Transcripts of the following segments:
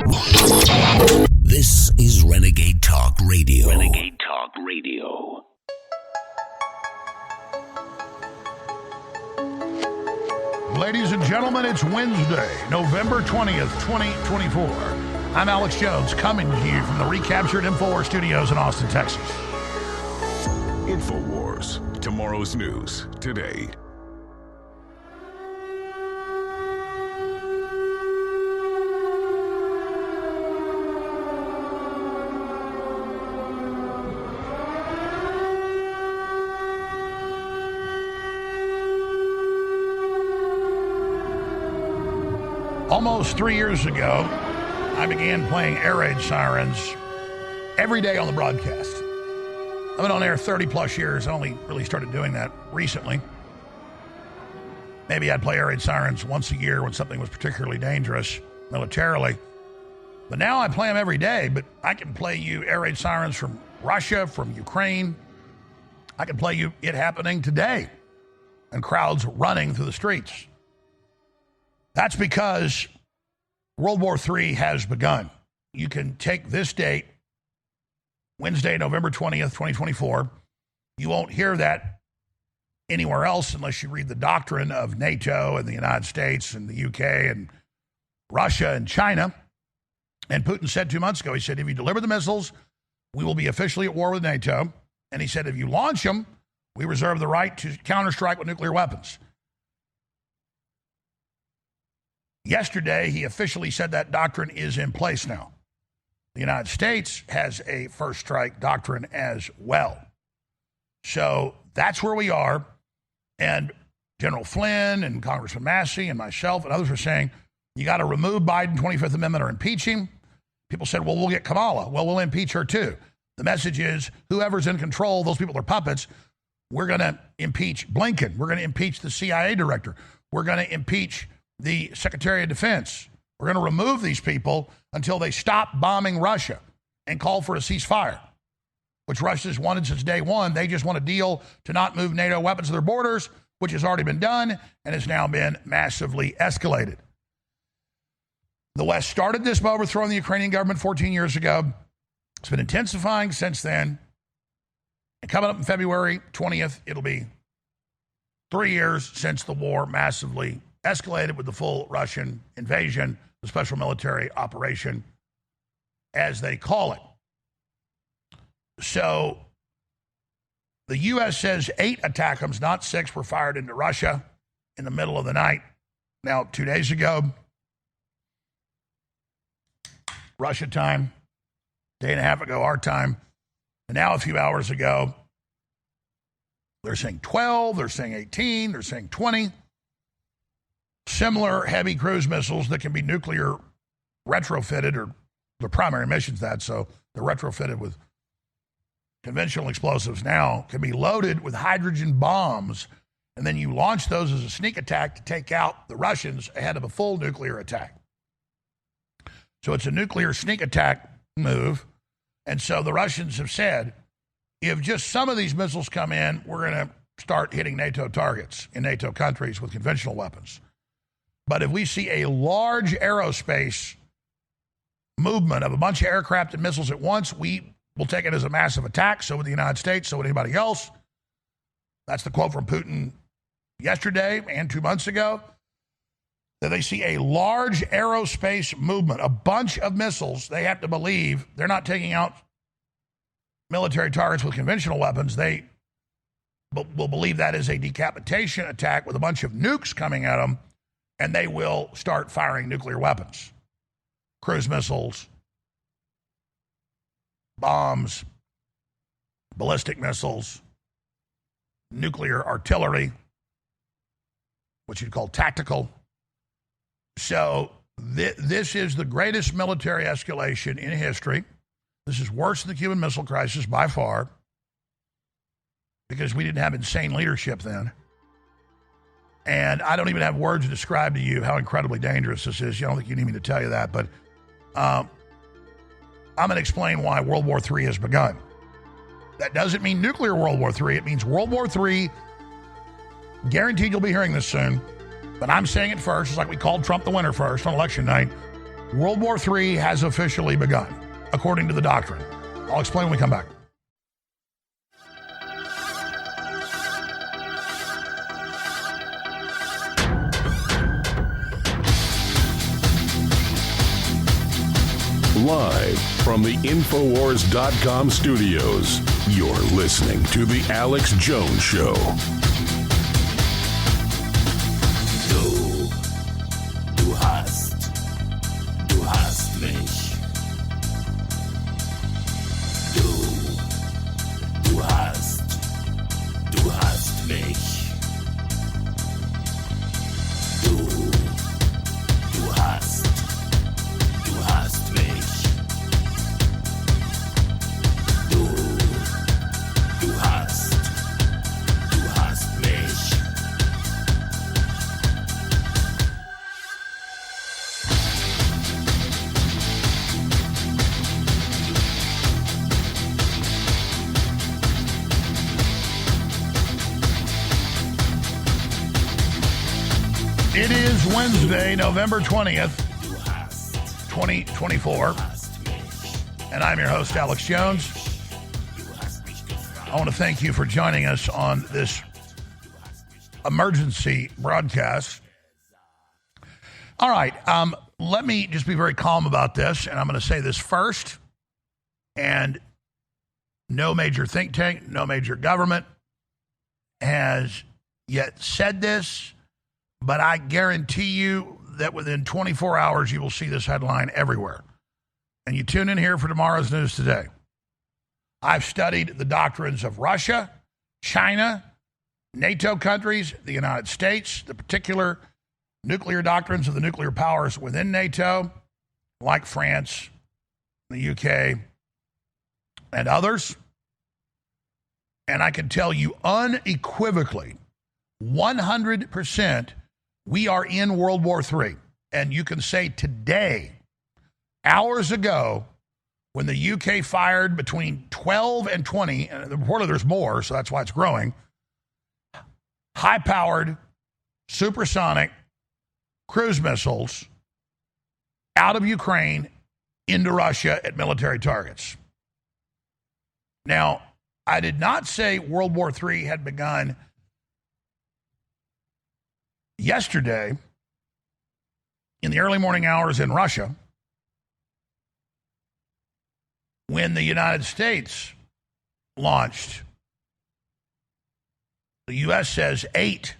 This is Renegade Talk Radio. Renegade Talk Radio. Ladies and gentlemen, it's Wednesday, November 20th, 2024. I'm Alex Jones, coming to you from the recaptured InfoWars studios in Austin, Texas. InfoWars, tomorrow's news, today. Almost 3 years ago, I began playing air raid sirens every day on the broadcast. I've been on air 30 plus years. I only really started doing that recently. Maybe I'd play air raid sirens once a year when something was particularly dangerous militarily. But now I play them every day, but I can play you air raid sirens from Russia, from Ukraine. I can play you it happening today and crowds running through the streets. That's because World War III has begun. You can take this date, Wednesday, November 20th, 2024. You won't hear that anywhere else unless you read the doctrine of NATO and the United States and the UK and Russia and China. And Putin said 2 months ago, he said, if you deliver the missiles, we will be officially at war with NATO. And he said, if you launch them, we reserve the right to counterstrike with nuclear weapons. Yesterday, he officially said that doctrine is in place now. The United States has a first strike doctrine as well. So that's where we are. And General Flynn and Congressman Massey and myself and others are saying, you got to remove Biden, 25th Amendment, or impeach him. People said, well, we'll get Kamala. Well, we'll impeach her too. The message is, whoever's in control, those people are puppets. We're going to impeach Blinken. We're going to impeach the CIA director. We're going to impeach the Secretary of Defense. We're going to remove these people until they stop bombing Russia and call for a ceasefire, which Russia's wanted since day one. They just want a deal to not move NATO weapons to their borders, which has already been done and has now been massively escalated. The West started this by overthrowing the Ukrainian government 14 years ago. It's been intensifying since then. And coming up in February 20th, it'll be 3 years since the war massively escalated with the full Russian invasion, the special military operation, as they call it. So the U.S. says 8 ATACMS, not 6, were fired into Russia in the middle of the night. Now, 2 days ago, Russia time, day and a half ago, our time, and now a few hours ago, they're saying 12, they're saying 18, they're saying 20. Similar heavy cruise missiles that can be nuclear retrofitted, or the primary mission's that, so they're retrofitted with conventional explosives now, can be loaded with hydrogen bombs, and then you launch those as a sneak attack to take out the Russians ahead of a full nuclear attack. So it's a nuclear sneak attack move, and so the Russians have said, if just some of these missiles come in, we're going to start hitting NATO targets in NATO countries with conventional weapons. But if we see a large aerospace movement of a bunch of aircraft and missiles at once, we will take it as a massive attack. So would the United States, so would anybody else. That's the quote from Putin yesterday and 2 months ago, that they see a large aerospace movement, a bunch of missiles. They have to believe they're not taking out military targets with conventional weapons. They will believe that is a decapitation attack with a bunch of nukes coming at them, and they will start firing nuclear weapons, cruise missiles, bombs, ballistic missiles, nuclear artillery, which you'd call tactical. So this is the greatest military escalation in history. This is worse than the Cuban Missile Crisis by far, because we didn't have insane leadership then. And I don't even have words to describe to you how incredibly dangerous this is. I don't think you need me to tell you that, but I'm going to explain why World War III has begun. That doesn't mean nuclear World War III. It means World War III. Guaranteed you'll be hearing this soon, but I'm saying it first. It's like we called Trump the winner first on election night. World War III has officially begun, according to the doctrine. I'll explain when we come back. Live from the Infowars.com studios, you're listening to The Alex Jones Show. Du hast mich. Du hast mich. Du hast mich. Du hast mich. It is Wednesday, November 20th, 2024, and I'm your host, Alex Jones. I want to thank you for joining us on this emergency broadcast. All right, let me just be very calm about this, and I'm going to say this first, and no major think tank, no major government has yet said this, but I guarantee you that within 24 hours you will see this headline everywhere. And you tune in here for tomorrow's news today. I've studied the doctrines of Russia, China, NATO countries, the United States, the particular nuclear doctrines of the nuclear powers within NATO, like France, the UK, and others. And I can tell you unequivocally, 100%, we are in World War III. And you can say today, hours ago, when the UK fired between 12 and 20, and reportedly there's more, so that's why it's growing, high-powered, supersonic cruise missiles out of Ukraine into Russia at military targets. Now, I did not say World War III had begun yesterday in the early morning hours in Russia when the United States launched, the U.S. says, 8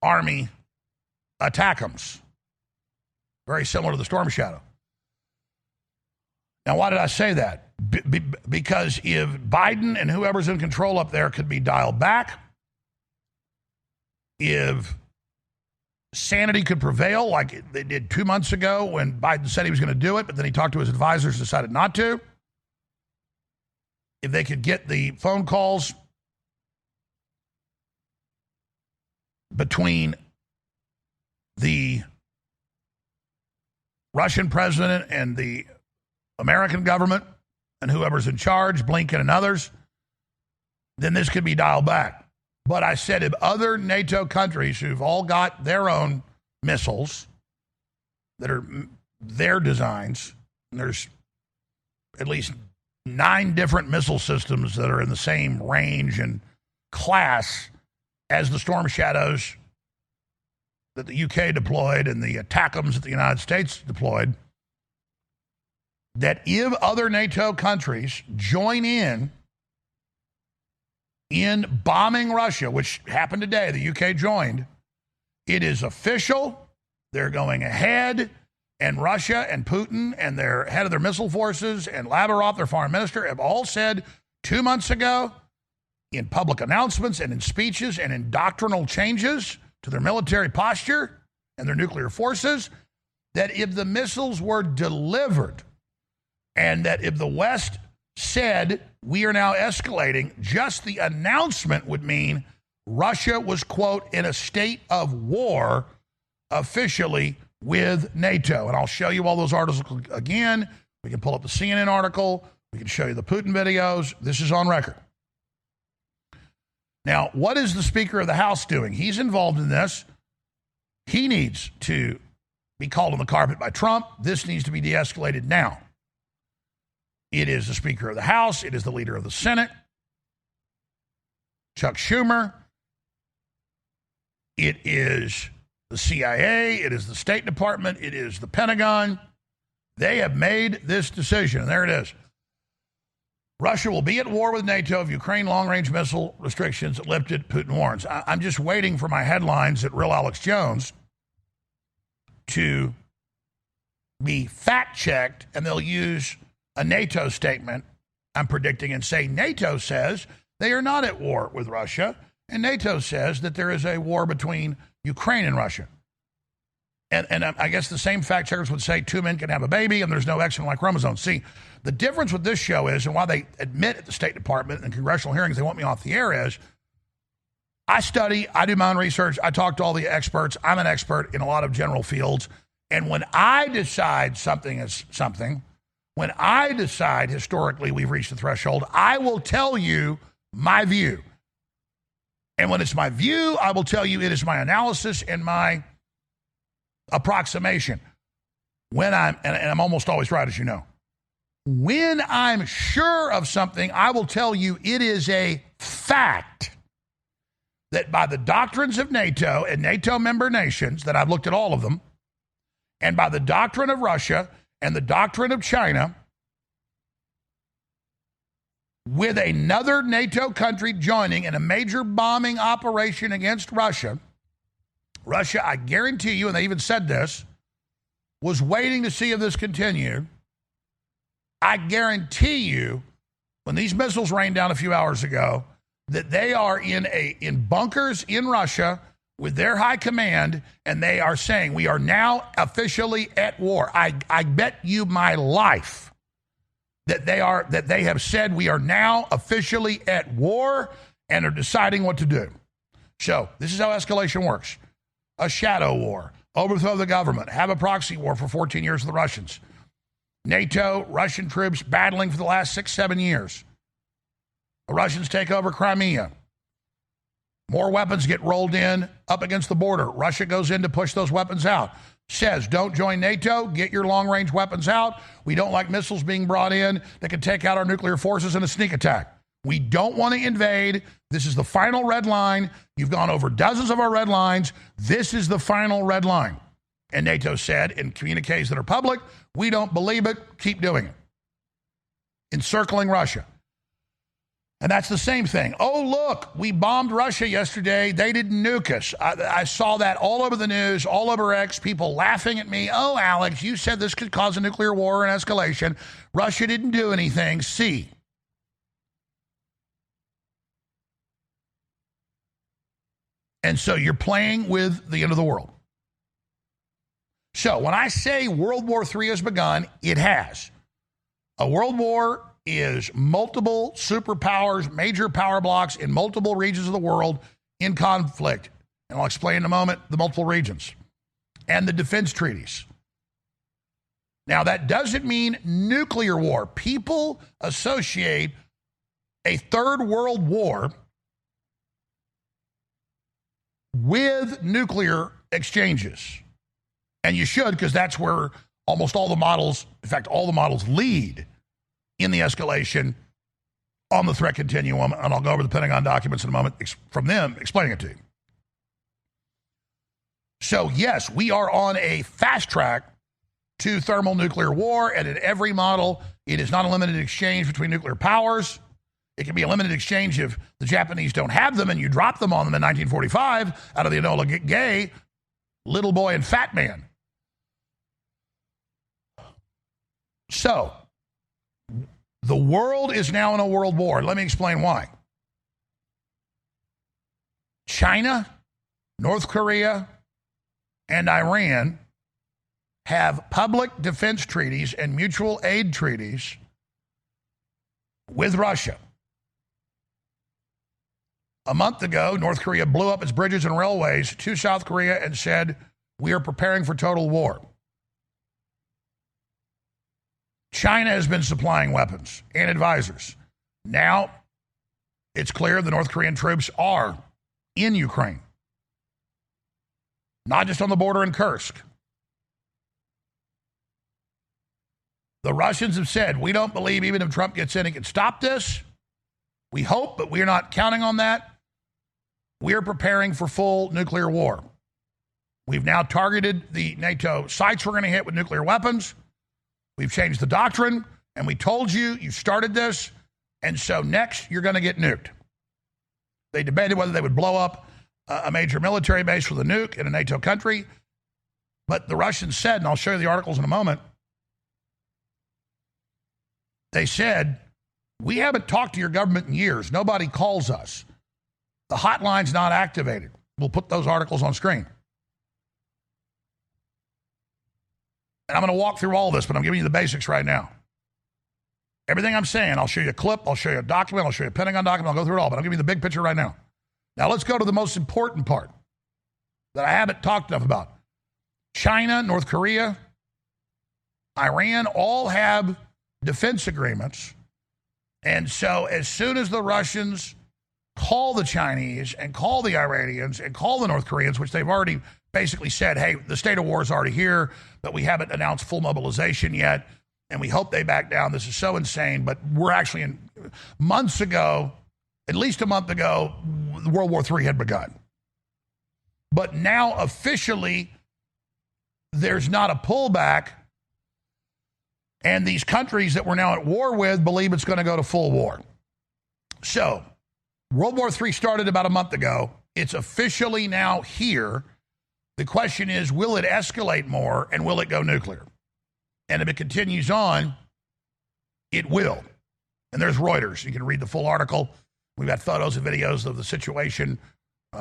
Army ATACMS, very similar to the Storm Shadow. Now, why did I say that? Because if Biden and whoever's in control up there could be dialed back, if sanity could prevail like they did 2 months ago when Biden said he was going to do it, but then he talked to his advisors and decided not to, if they could get the phone calls between the Russian president and the American government and whoever's in charge, Blinken and others, then this could be dialed back. But I said if other NATO countries who've all got their own missiles that are their designs, and there's at least 9 different missile systems that are in the same range and class as the Storm Shadows that the UK deployed and the ATACMS that the United States deployed, that if other NATO countries join in bombing Russia, which happened today, the UK joined, it is official, they're going ahead, and Russia and Putin and their head of their missile forces and Lavrov, their foreign minister, have all said 2 months ago in public announcements and in speeches and in doctrinal changes to their military posture and their nuclear forces that if the missiles were delivered and that if the West said we are now escalating, just the announcement would mean Russia was, quote, in a state of war officially with NATO. And I'll show you all those articles again. We can pull up the CNN article. We can show you the Putin videos. This is on record. Now, what is the Speaker of the House doing? He's involved in this. He needs to be called on the carpet by Trump. This needs to be de-escalated now. It is the Speaker of the House. It is the leader of the Senate, Chuck Schumer. It is the CIA. It is the State Department. It is the Pentagon. They have made this decision, and there it is. Russia will be at war with NATO if Ukraine long-range missile restrictions lifted, Putin warns. I'm just waiting for my headlines at Real Alex Jones to be fact-checked, and they'll use a NATO statement, I'm predicting, and say NATO says they are not at war with Russia, and NATO says that there is a war between Ukraine and Russia. And I guess the same fact checkers would say two men can have a baby and there's no X and Y chromosomes. See, the difference with this show is, and why they admit at the State Department and congressional hearings they want me off the air is, I study, I do my own research, I talk to all the experts, I'm an expert in a lot of general fields, and when I decide something is something, when I decide historically we've reached a threshold, I will tell you my view. And when it's my view, I will tell you it is my analysis and my approximation. When and I'm almost always right, as you know. When I'm sure of something, I will tell you it is a fact that by the doctrines of NATO and NATO member nations, that I've looked at all of them, and by the doctrine of Russia and the doctrine of China, with another NATO country joining in a major bombing operation against Russia, I guarantee you, and they even said this, was waiting to see if this continued. I guarantee you, when these missiles rained down a few hours ago, that they are in bunkers in Russia with their high command, and they are saying we are now officially at war. I bet you my life that they have said we are now officially at war and are deciding what to do. So this is how escalation works. A shadow war, overthrow the government, have a proxy war for 14 years with the Russians. NATO, Russian troops battling for the last 6-7 years. The Russians take over Crimea. More weapons get rolled in up against the border. Russia goes in to push those weapons out. Says, don't join NATO, get your long-range weapons out. We don't like missiles being brought in that can take out our nuclear forces in a sneak attack. We don't want to invade. This is the final red line. You've gone over dozens of our red lines. This is the final red line. And NATO said in communiques that are public, we don't believe it, keep doing it. Encircling Russia. And that's the same thing. Oh, look, we bombed Russia yesterday. They didn't nuke us. I saw that all over the news, all over X, people laughing at me. Oh, Alex, you said this could cause a nuclear war and escalation. Russia didn't do anything. See. And so you're playing with the end of the world. So when I say World War III has begun, it has. A world war is multiple superpowers, major power blocks in multiple regions of the world in conflict. And I'll explain in a moment the multiple regions and the defense treaties. Now, that doesn't mean nuclear war. People associate a third world war with nuclear exchanges. And you should, because that's where almost all the models, in fact, all the models lead in the escalation on the threat continuum. And I'll go over the Pentagon documents in a moment from them explaining it to you. So, yes, we are on a fast track to thermonuclear war. And in every model, it is not a limited exchange between nuclear powers. It can be a limited exchange if the Japanese don't have them and you drop them on them in 1945 out of the Enola Gay, Little Boy and Fat Man. So, the world is now in a world war. Let me explain why. China, North Korea, and Iran have public defense treaties and mutual aid treaties with Russia. A month ago, North Korea blew up its bridges and railways to South Korea and said, we are preparing for total war. China has been supplying weapons and advisors. Now, it's clear the North Korean troops are in Ukraine. Not just on the border in Kursk. The Russians have said, we don't believe even if Trump gets in, he can stop this. We hope, but we're not counting on that. We're preparing for full nuclear war. We've now targeted the NATO sites we're going to hit with nuclear weapons. We've changed the doctrine, and we told you, you started this, and so next you're going to get nuked. They debated whether they would blow up a major military base with a nuke in a NATO country, but the Russians said, and I'll show you the articles in a moment, they said, we haven't talked to your government in years. Nobody calls us. The hotline's not activated. We'll put those articles on screen. And I'm going to walk through all this, but I'm giving you the basics right now. Everything I'm saying, I'll show you a clip, I'll show you a document, I'll show you a Pentagon document, I'll go through it all, but I'll give you the big picture right now. Now let's go to the most important part that I haven't talked enough about. China, North Korea, Iran all have defense agreements. And so as soon as the Russians call the Chinese and call the Iranians and call the North Koreans, which they've already basically said, hey, the state of war is already here, but we haven't announced full mobilization yet, and we hope they back down. This is so insane, but we're actually in months ago, at least a month ago, World War III had begun. But now officially, there's not a pullback, and these countries that we're now at war with believe it's going to go to full war. So, World War III started about a month ago. It's officially now here. The question is, will it escalate more and will it go nuclear? And if it continues on, it will. And there's Reuters. You can read the full article. We've got photos and videos of the situation.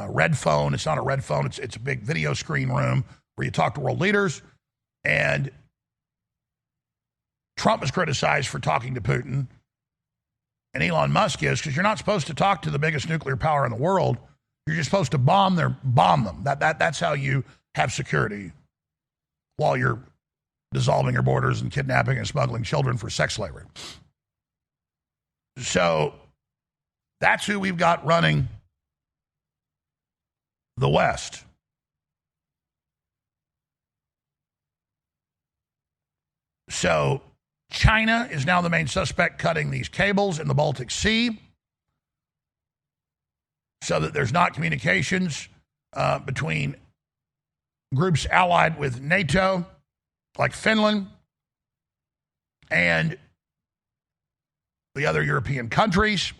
Red phone. It's not a red phone. It's a big video screen room where you talk to world leaders. And Trump is criticized for talking to Putin. And Elon Musk is, because you're not supposed to talk to the biggest nuclear power in the world. You're just supposed to bomb them. That's how you have security while you're dissolving your borders and kidnapping and smuggling children for sex slavery. So that's who we've got running the West. So China is now the main suspect cutting these cables in the Baltic Sea so that there's not communications between groups allied with NATO, like Finland, and the other European countries.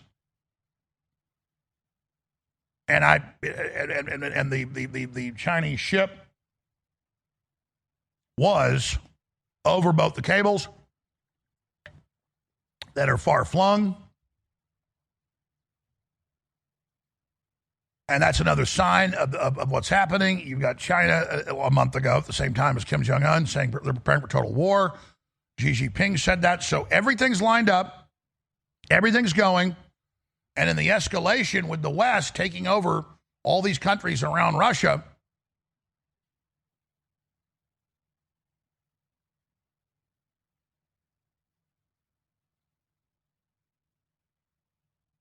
And the Chinese ship was over both the cables that are far flung. And that's another sign of what's happening. You've got China a month ago at the same time as Kim Jong-un saying they're preparing for total war. Xi Jinping said that. So everything's lined up. Everything's going. And in the escalation with the West taking over all these countries around Russia,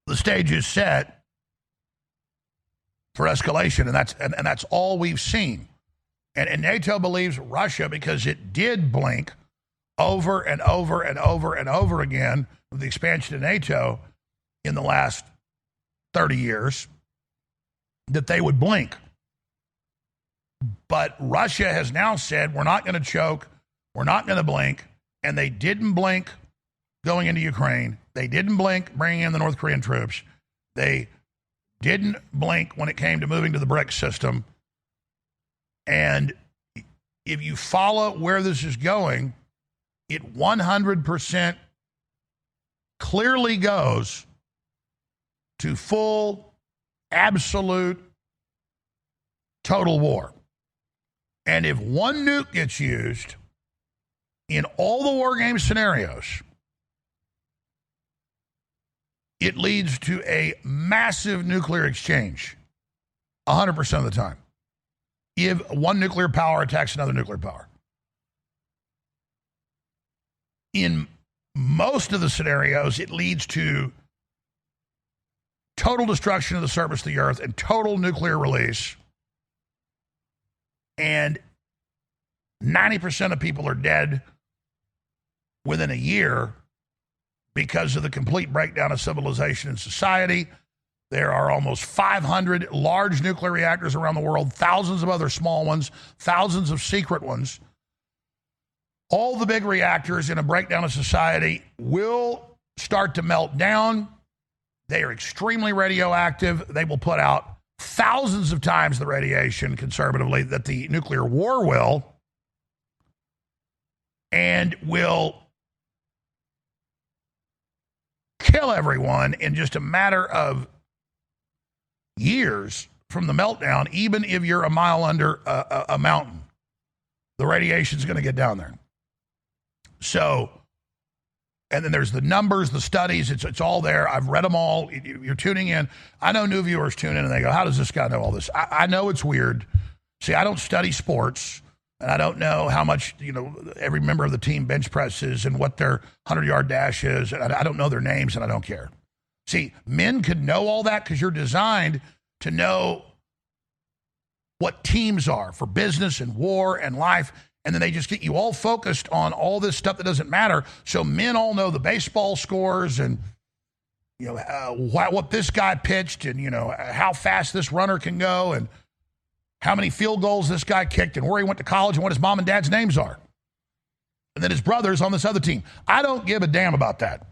the stage is set for escalation, and that's all we've seen. And NATO believes Russia, because it did blink over and over and over and over again with the expansion of NATO in the last 30 years, that they would blink. But Russia has now said, we're not going to choke, we're not going to blink, and they didn't blink going into Ukraine. They didn't blink bringing in the North Korean troops. They didn't blink when it came to moving to the BRICS system. And if you follow where this is going, it 100% clearly goes to full, absolute, total war. And if one nuke gets used in all the war game scenarios, it leads to a massive nuclear exchange 100% of the time. If one nuclear power attacks another nuclear power. In most of the scenarios, it leads to total destruction of the surface of the earth and total nuclear release. And 90% of people are dead within a year because of the complete breakdown of civilization and society. There are almost 500 large nuclear reactors around the world, thousands of other small ones, thousands of secret ones. All the big reactors in a breakdown of society will start to melt down. They are extremely radioactive. They will put out thousands of times the radiation, conservatively, that the nuclear war will, and will kill everyone in just a matter of years from the meltdown. Even if you're a mile under a mountain, the radiation is going to get down there. So, and then there's the numbers, the studies, it's all there. I've read them all. You're tuning in. I know new viewers tune in and they go, how does this guy know all this? I know it's weird. See, I don't study sports, and I don't know how much, every member of the team bench presses and what their 100-yard dash is. And I don't know their names, and I don't care. See, men could know all that because you're designed to know what teams are for business and war and life. And then they just get you all focused on all this stuff that doesn't matter. So men all know the baseball scores and, what this guy pitched and, how fast this runner can go and how many field goals this guy kicked and where he went to college and what his mom and dad's names are. And then his brothers on this other team. I don't give a damn about that.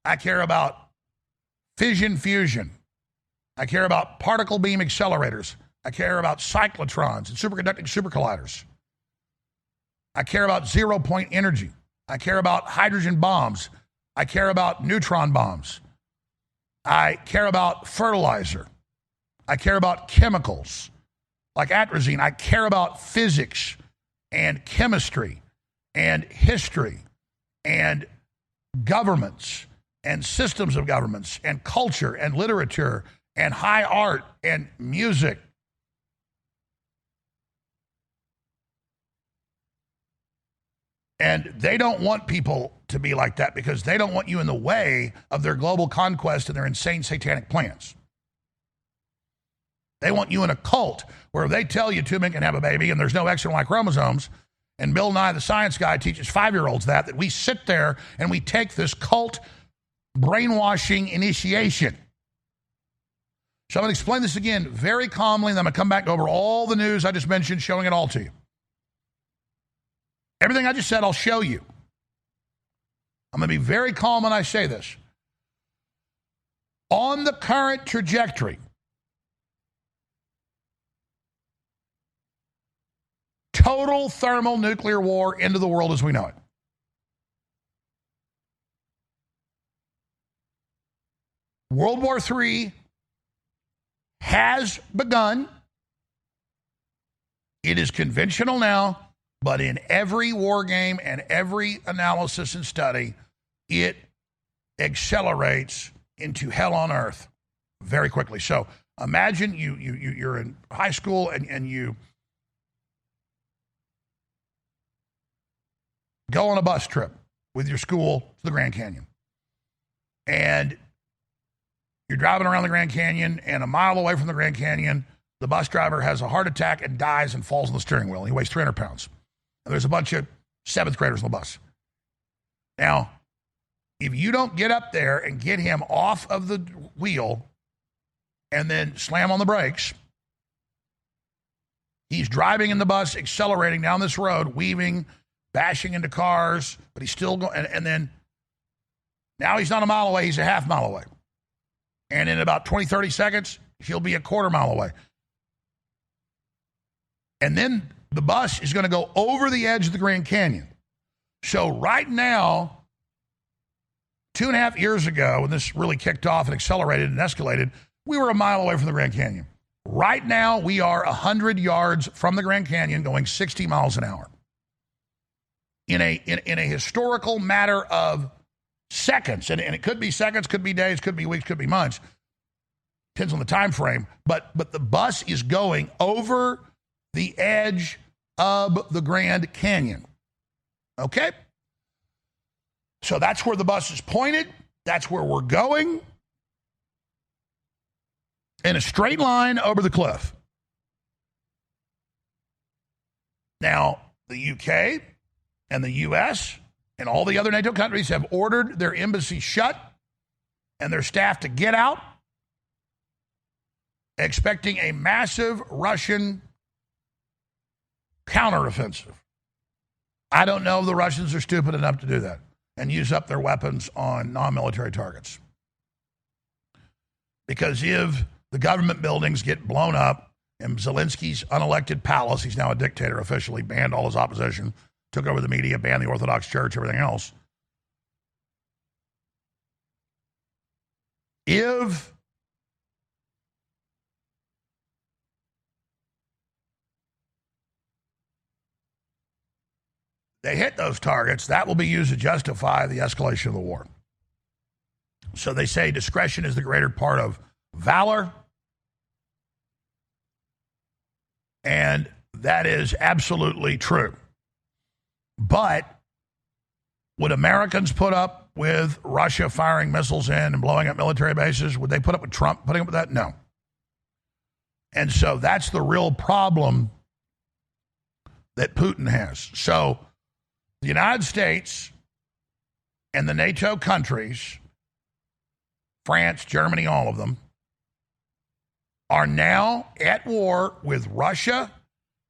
I care about fission fusion. I care about particle beam accelerators. I care about cyclotrons and superconducting supercolliders. I care about zero-point energy. I care about hydrogen bombs. I care about neutron bombs. I care about fertilizer. I care about chemicals like atrazine. I care about physics and chemistry and history and governments and systems of governments and culture and literature and high art and music. And they don't want people to be like that because they don't want you in the way of their global conquest and their insane satanic plans. They want you in a cult where they tell you two men can have a baby and there's no X and Y chromosomes. And Bill Nye, the science guy, teaches 5-year-olds that we sit there and we take this cult brainwashing initiation. So I'm going to explain this again very calmly, and then I'm going to come back over all the news I just mentioned, showing it all to you. Everything I just said, I'll show you. I'm going to be very calm when I say this. On the current trajectory, total thermonuclear war into the world as we know it. World War III has begun. It is conventional now. But in every war game and every analysis and study, it accelerates into hell on earth very quickly. So imagine you're in high school and you go on a bus trip with your school to the Grand Canyon. And you're driving around the Grand Canyon, and a mile away from the Grand Canyon, the bus driver has a heart attack and dies and falls on the steering wheel. He weighs 300 pounds. There's a bunch of 7th graders on the bus. Now, if you don't get up there and get him off of the wheel and then slam on the brakes, he's driving in the bus, accelerating down this road, weaving, bashing into cars, but he's still going. And then now he's not a mile away, he's a half mile away. And in about 20, 30 seconds, he'll be a quarter mile away. And then the bus is going to go over the edge of the Grand Canyon. So right now, 2.5 years ago, when this really kicked off and accelerated and escalated, we were a mile away from the Grand Canyon. Right now, we are 100 yards from the Grand Canyon going 60 miles an hour. In a historical matter of seconds, and it could be seconds, could be days, could be weeks, could be months. Depends on the time frame. But the bus is going over the edge of the Grand Canyon. Okay? So that's where the bus is pointed. That's where we're going. In a straight line over the cliff. Now, the UK and the US and all the other NATO countries have ordered their embassies shut and their staff to get out, expecting a massive Russian counteroffensive. I don't know if the Russians are stupid enough to do that and use up their weapons on non-military targets. Because if the government buildings get blown up and Zelensky's unelected palace, he's now a dictator officially, banned all his opposition, took over the media, banned the Orthodox Church, everything else. If they hit those targets, that will be used to justify the escalation of the war. So they say discretion is the greater part of valor. And that is absolutely true. But would Americans put up with Russia firing missiles in and blowing up military bases? Would they put up with Trump putting up with that? No. And so that's the real problem that Putin has. So the United States and the NATO countries, France, Germany, all of them, are now at war with Russia,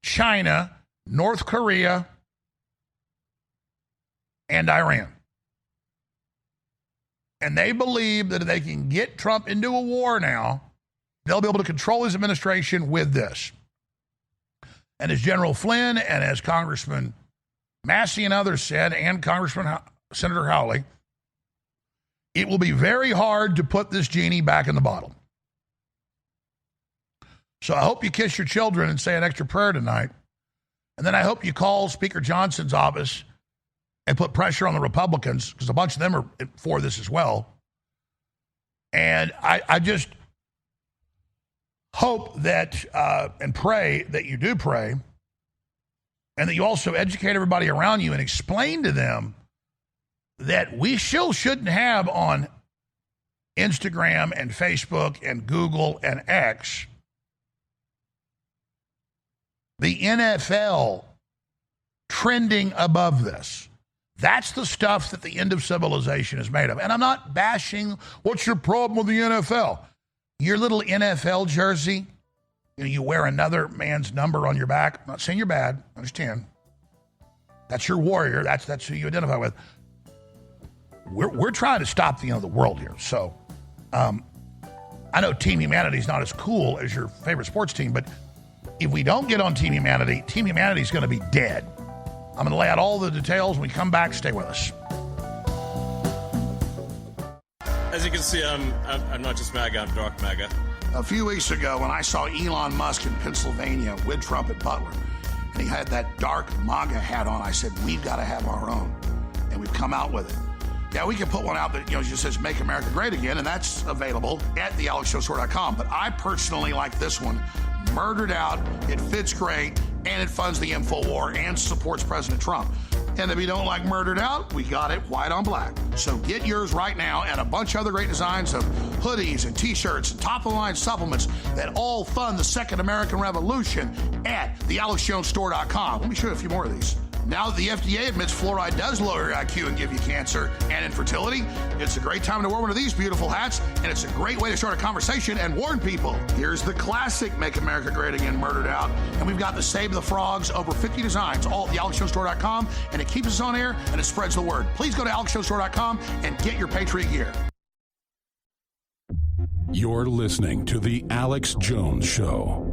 China, North Korea, and Iran. And they believe that if they can get Trump into a war now, they'll be able to control his administration with this. And as General Flynn and as Congressman Massey and others said, and Senator Hawley, it will be very hard to put this genie back in the bottle. So I hope you kiss your children and say an extra prayer tonight. And then I hope you call Speaker Johnson's office and put pressure on the Republicans, because a bunch of them are for this as well. And I just hope that and pray that you do pray, and that you also educate everybody around you and explain to them that we still shouldn't have on Instagram and Facebook and Google and X the NFL trending above this. That's the stuff that the end of civilization is made of. And I'm not bashing, what's your problem with the NFL? Your little NFL jersey, you wear another man's number on your back. I'm not saying you're bad, I understand. That's your warrior, that's who you identify with. We're trying to stop the world here. So I know Team Humanity is not as cool as your favorite sports team, but if we don't get on Team Humanity is going to be dead. I'm going to lay out all the details. When we come back, stay with us. As you can see, I'm not just MAGA, I'm dark MAGA. A few weeks ago, when I saw Elon Musk in Pennsylvania with Trump at Butler, and he had that dark MAGA hat on, I said, we've got to have our own. And we've come out with it. Yeah, we can put one out that just says Make America Great Again, and that's available at thealexjohnstore.com. But I personally like this one. Murdered out, it fits great, and it funds the InfoWar and supports President Trump. And if you don't like Murdered Out, we got it white on black. So get yours right now, and a bunch of other great designs of hoodies and t-shirts and top-of-the-line supplements that all fund the Second American Revolution at thealexjohnstore.com. Let me show you a few more of these. Now that the FDA admits fluoride does lower your IQ and give you cancer and infertility, it's a great time to wear one of these beautiful hats, and it's a great way to start a conversation and warn people. Here's the classic Make America Great Again Murdered Out, and we've got the Save the Frogs, over 50 designs, all at thealexjohnstore.com, and it keeps us on air and it spreads the word. Please go to alexjohnstore.com and get your Patriot gear. You're listening to The Alex Jones Show.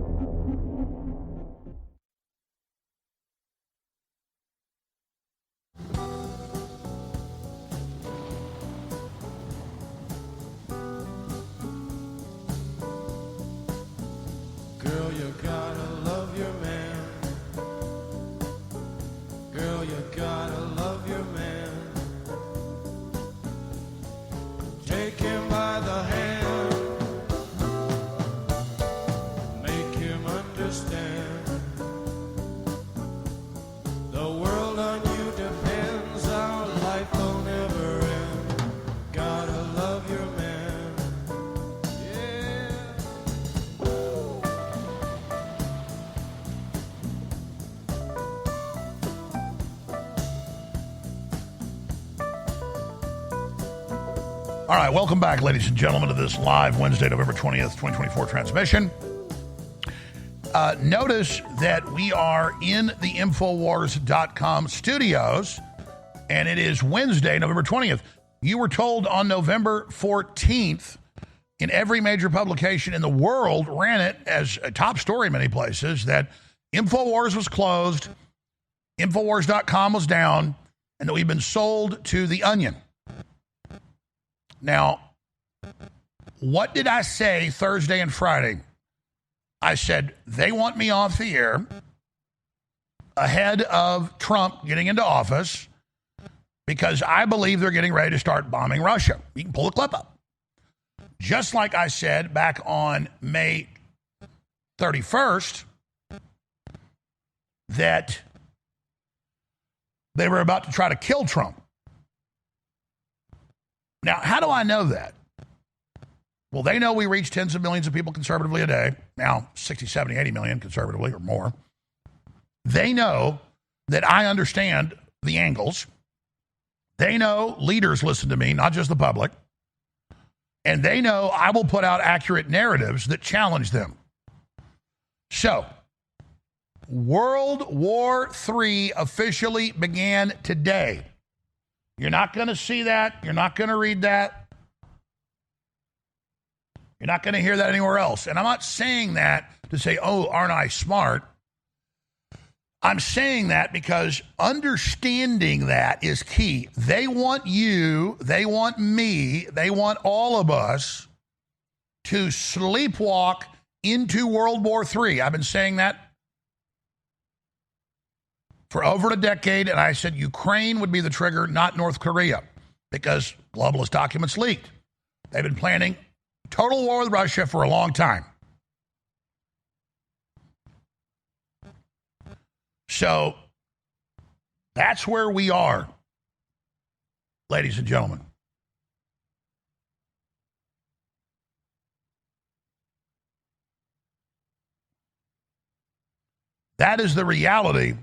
Girl, you gotta love your man. Girl, you gotta love your man. Take him by the hand. Make All right, welcome back, ladies and gentlemen, to this live Wednesday, November 20th, 2024 transmission. Notice that we are in the Infowars.com studios, and it is Wednesday, November 20th. You were told on November 14th, in every major publication in the world ran it as a top story in many places, that Infowars was closed, Infowars.com was down, and that we've been sold to The Onion. Now, what did I say Thursday and Friday? I said, they want me off the air ahead of Trump getting into office because I believe they're getting ready to start bombing Russia. You can pull the clip up. Just like I said back on May 31st that they were about to try to kill Trump. Now, how do I know that? Well, they know we reach tens of millions of people conservatively a day. Now, 60, 70, 80 million conservatively or more. They know that I understand the angles. They know leaders listen to me, not just the public. And they know I will put out accurate narratives that challenge them. So, World War III officially began today. You're not going to see that. You're not going to read that. You're not going to hear that anywhere else. And I'm not saying that to say, oh, aren't I smart? I'm saying that because understanding that is key. They want you, they want me, they want all of us to sleepwalk into World War III. I've been saying that for over a decade, and I said Ukraine would be the trigger, not North Korea, because globalist documents leaked. They've been planning total war with Russia for a long time. So that's where we are, ladies and gentlemen. That is the reality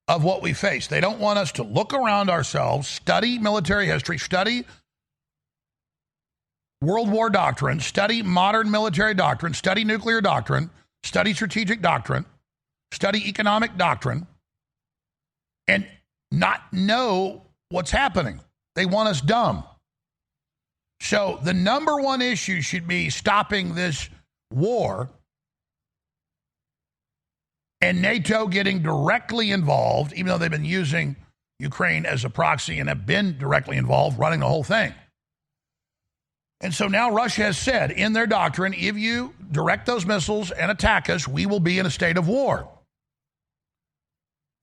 of what we face. They don't want us to look around ourselves, study military history, study World War doctrine, study modern military doctrine, study nuclear doctrine, study strategic doctrine, study economic doctrine, and not know what's happening. They want us dumb. So the number one issue should be stopping this war and NATO getting directly involved, even though they've been using Ukraine as a proxy and have been directly involved running the whole thing. And so now Russia has said in their doctrine, if you direct those missiles and attack us, we will be in a state of war.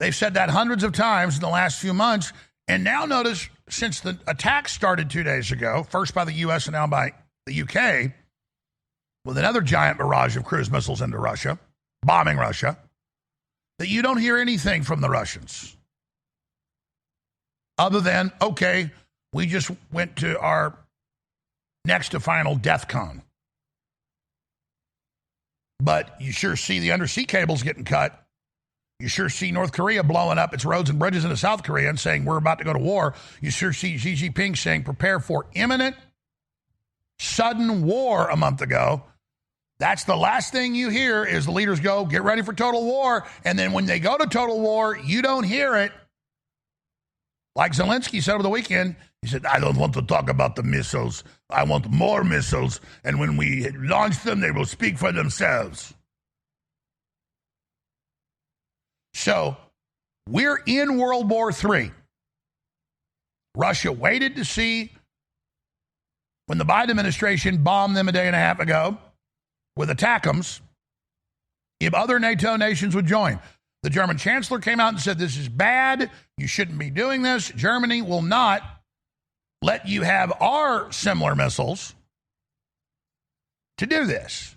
They've said that hundreds of times in the last few months. And now notice, since the attack started 2 days ago, first by the U.S. and now by the UK, with another giant barrage of cruise missiles into Russia, bombing Russia, that you don't hear anything from the Russians. Other than, okay, we just went to our next to final DEFCON. But you sure see the undersea cables getting cut. You sure see North Korea blowing up its roads and bridges into South Korea and saying we're about to go to war. You sure see Xi Jinping saying prepare for imminent, sudden war a month ago. That's the last thing you hear is the leaders go, get ready for total war. And then when they go to total war, you don't hear it. Like Zelensky said over the weekend, he said, I don't want to talk about the missiles. I want more missiles. And when we launch them, they will speak for themselves. So we're in World War III. Russia waited to see when the Biden administration bombed them a day and a half ago with ATACMS if other NATO nations would join. The German chancellor came out and said, this is bad. You shouldn't be doing this. Germany will not let you have our similar missiles to do this.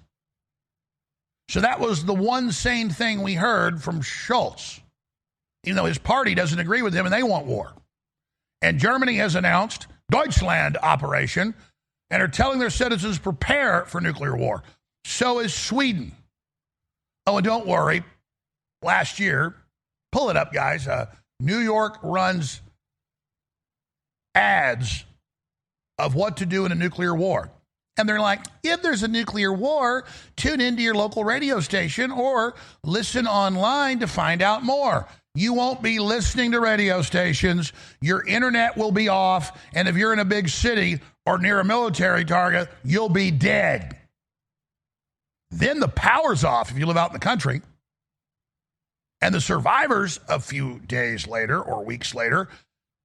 So that was the one sane thing we heard from Schultz, even though his party doesn't agree with him and they want war. And Germany has announced Deutschland operation and are telling their citizens prepare for nuclear war. So is Sweden. Oh, and don't worry. Last year, pull it up, guys. New York runs ads of what to do in a nuclear war. And they're like, if there's a nuclear war, tune into your local radio station or listen online to find out more. You won't be listening to radio stations. Your internet will be off. And if you're in a big city or near a military target, you'll be dead. Then the power's off if you live out in the country. And the survivors a few days later or weeks later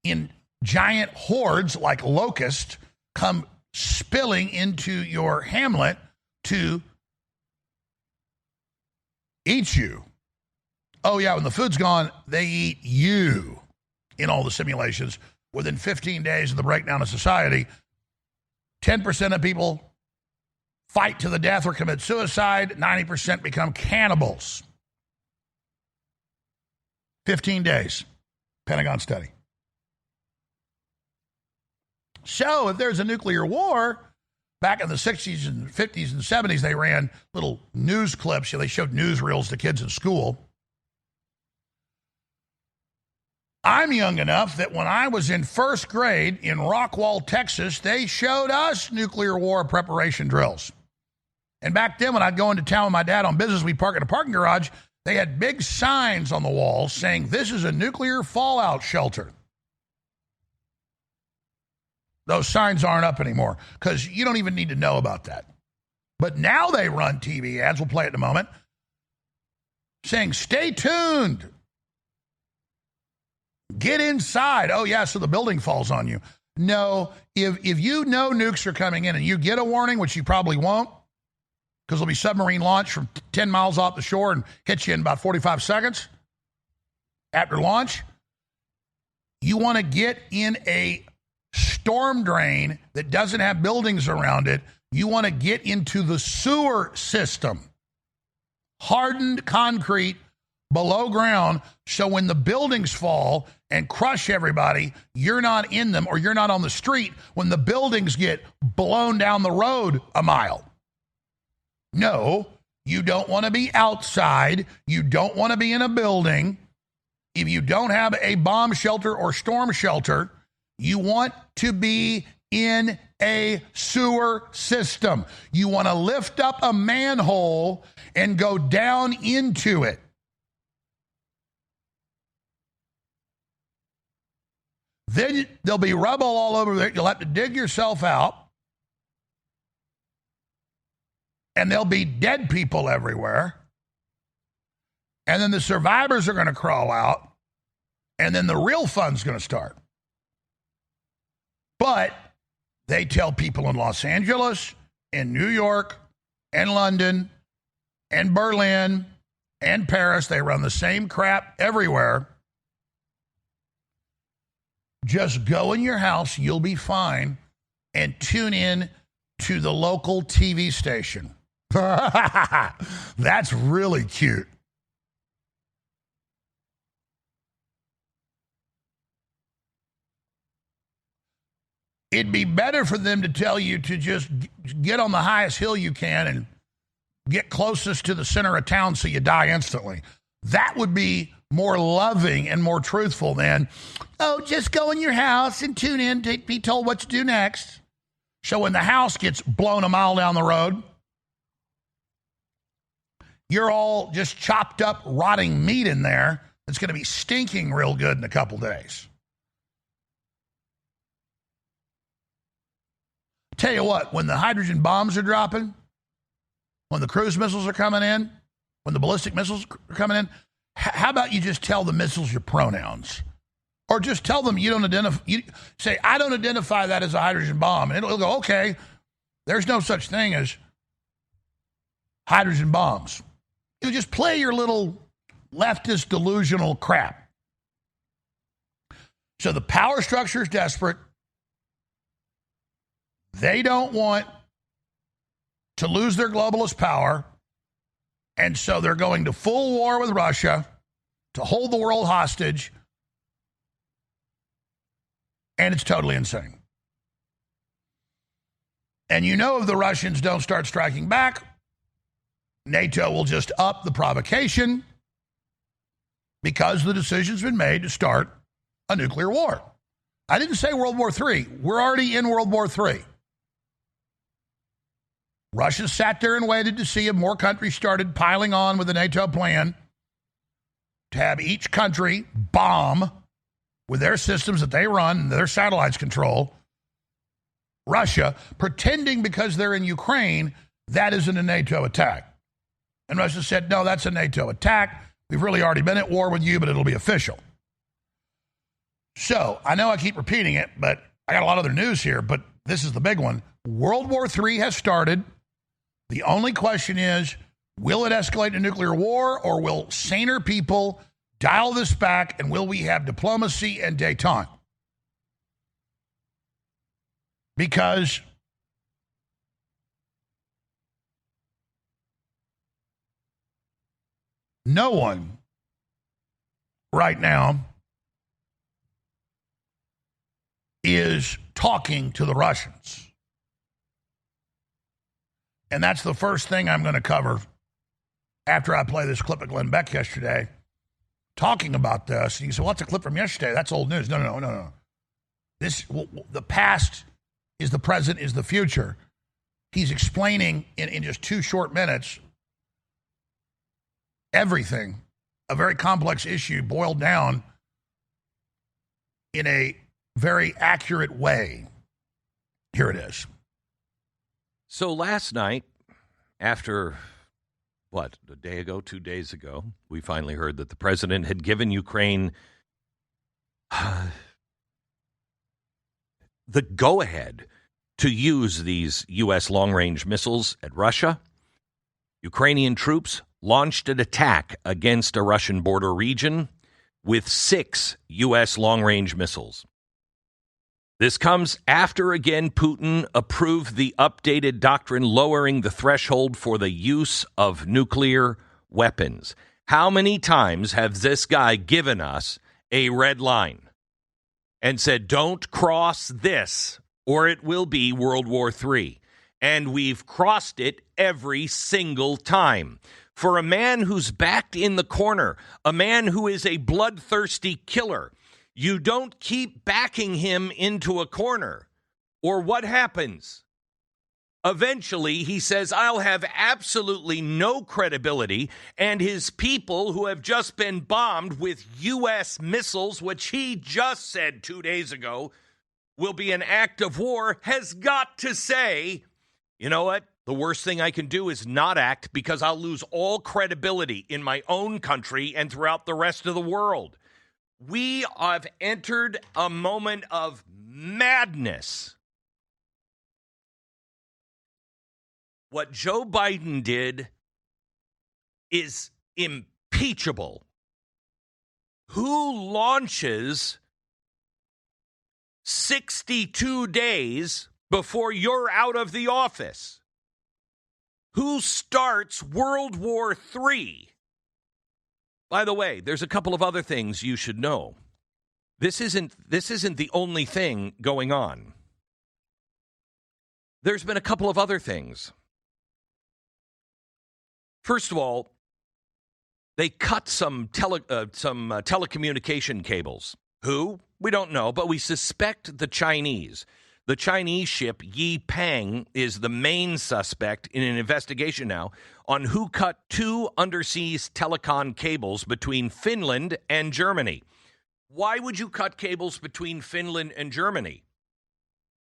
in giant hordes like locusts come spilling into your hamlet to eat you. Oh, yeah, when the food's gone, they eat you in all the simulations. Within 15 days of the breakdown of society, 10% of people fight to the death or commit suicide. 90% become cannibals. 15 days. Pentagon study. So if there's a nuclear war, back in the 60s and 50s and 70s, they ran little news clips. They showed newsreels to kids in school. I'm young enough that when I was in first grade in Rockwall, Texas, they showed us nuclear war preparation drills. And back then, when I'd go into town with my dad on business, we'd park in a parking garage. They had big signs on the walls saying, this is a nuclear fallout shelter. Those signs aren't up anymore because you don't even need to know about that. But now they run TV ads, we'll play it in a moment, saying, stay tuned. Get inside. Oh, yeah, so the building falls on you. No, if you know nukes are coming in and you get a warning, which you probably won't, because there'll be submarine launch from 10 miles off the shore and hit you in about 45 seconds after launch, you want to get in a storm drain that doesn't have buildings around it. You want to get into the sewer system. Hardened concrete below ground, so when the buildings fall and crush everybody, you're not in them or you're not on the street when the buildings get blown down the road a mile. No, you don't want to be outside. You don't want to be in a building. If you don't have a bomb shelter or storm shelter, you want to be in a sewer system. You want to lift up a manhole and go down into it. Then there'll be rubble all over there. You'll have to dig yourself out. And there'll be dead people everywhere. And then the survivors are going to crawl out. And then the real fun's going to start. But they tell people in Los Angeles, in New York, and London, and Berlin, and Paris, they run the same crap everywhere. Just go in your house, you'll be fine, and tune in to the local TV station. That's really cute. It'd be better for them to tell you to just get on the highest hill you can and get closest to the center of town so you die instantly. That would be more loving and more truthful than, oh, just go in your house and tune in to be told what to do next. So when the house gets blown a mile down the road, you're all just chopped up, rotting meat in there that's going to be stinking real good in a couple days. Tell you what, when the hydrogen bombs are dropping, when the cruise missiles are coming in, when the ballistic missiles are coming in, how about you just tell the missiles your pronouns? Or just tell them you don't identify, say, I don't identify that as a hydrogen bomb. And it'll go, okay, there's no such thing as hydrogen bombs. You just play your little leftist delusional crap. So the power structure is desperate. They don't want to lose their globalist power. And so they're going to full war with Russia to hold the world hostage. And it's totally insane. And you know if the Russians don't start striking back, NATO will just up the provocation because the decision's been made to start a nuclear war. I didn't say World War III. We're already in World War III. Russia sat there and waited to see if more countries started piling on with the NATO plan to have each country bomb with their systems that they run and their satellites control Russia, pretending because they're in Ukraine, that isn't a NATO attack. And Russia said, no, that's a NATO attack. We've really already been at war with you, but it'll be official. So, I know I keep repeating it, but I got a lot of other news here, but this is the big one. World War III has started. The only question is, will it escalate to nuclear war, or will saner people dial this back, and will we have diplomacy and détente? Because no one right now is talking to the Russians. And that's the first thing I'm going to cover after I play this clip of Glenn Beck yesterday, talking about this. And you say, well, that's a clip from yesterday. That's old news. No. The past is the present, is the future. He's explaining in just 2 short minutes everything, a very complex issue boiled down in a very accurate way. Here it is. So last night, after, a day ago, 2 days ago, we finally heard that the president had given Ukraine the go-ahead to use these U.S. long-range missiles at Russia. Ukrainian troops launched an attack against a Russian border region with 6 U.S. long-range missiles. This comes after, again, Putin approved the updated doctrine lowering the threshold for the use of nuclear weapons. How many times has this guy given us a red line and said, don't cross this or it will be World War III? And we've crossed it every single time. For a man who's backed in the corner, a man who is a bloodthirsty killer, you don't keep backing him into a corner. Or what happens? Eventually, he says, I'll have absolutely no credibility, and his people who have just been bombed with U.S. missiles, which he just said 2 days ago will be an act of war, has got to say, you know what? The worst thing I can do is not act, because I'll lose all credibility in my own country and throughout the rest of the world. We have entered a moment of madness. What Joe Biden did is impeachable. Who launches 62 days before you're out of the office? Who starts World War III? By the way, there's a couple of other things you should know. This isn't the only thing going on. There's been a couple of other things. First of all, they cut some telecommunication cables. Who? We don't know, but we suspect the Chinese. The Chinese ship Yi Peng is the main suspect in an investigation now on who cut 2 undersea telecom cables between Finland and Germany. Why would you cut cables between Finland and Germany?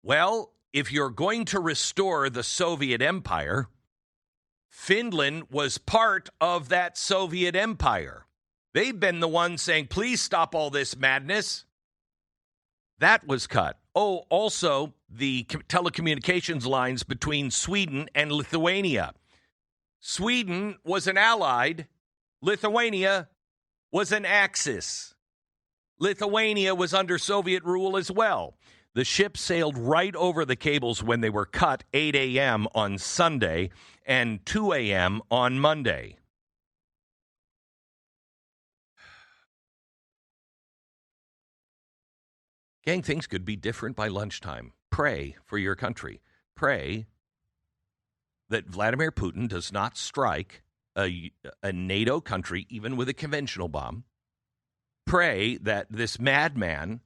Well, if you're going to restore the Soviet Empire, Finland was part of that Soviet Empire. They've been the ones saying, please stop all this madness. That was cut. Oh, also the telecommunications lines between Sweden and Lithuania. Sweden was an allied. Lithuania was an Axis. Lithuania was under Soviet rule as well. The ship sailed right over the cables when they were cut 8 a.m. on Sunday and 2 a.m. on Monday. Gang, things could be different by lunchtime. Pray for your country. Pray that Vladimir Putin does not strike a NATO country, even with a conventional bomb. Pray that this madman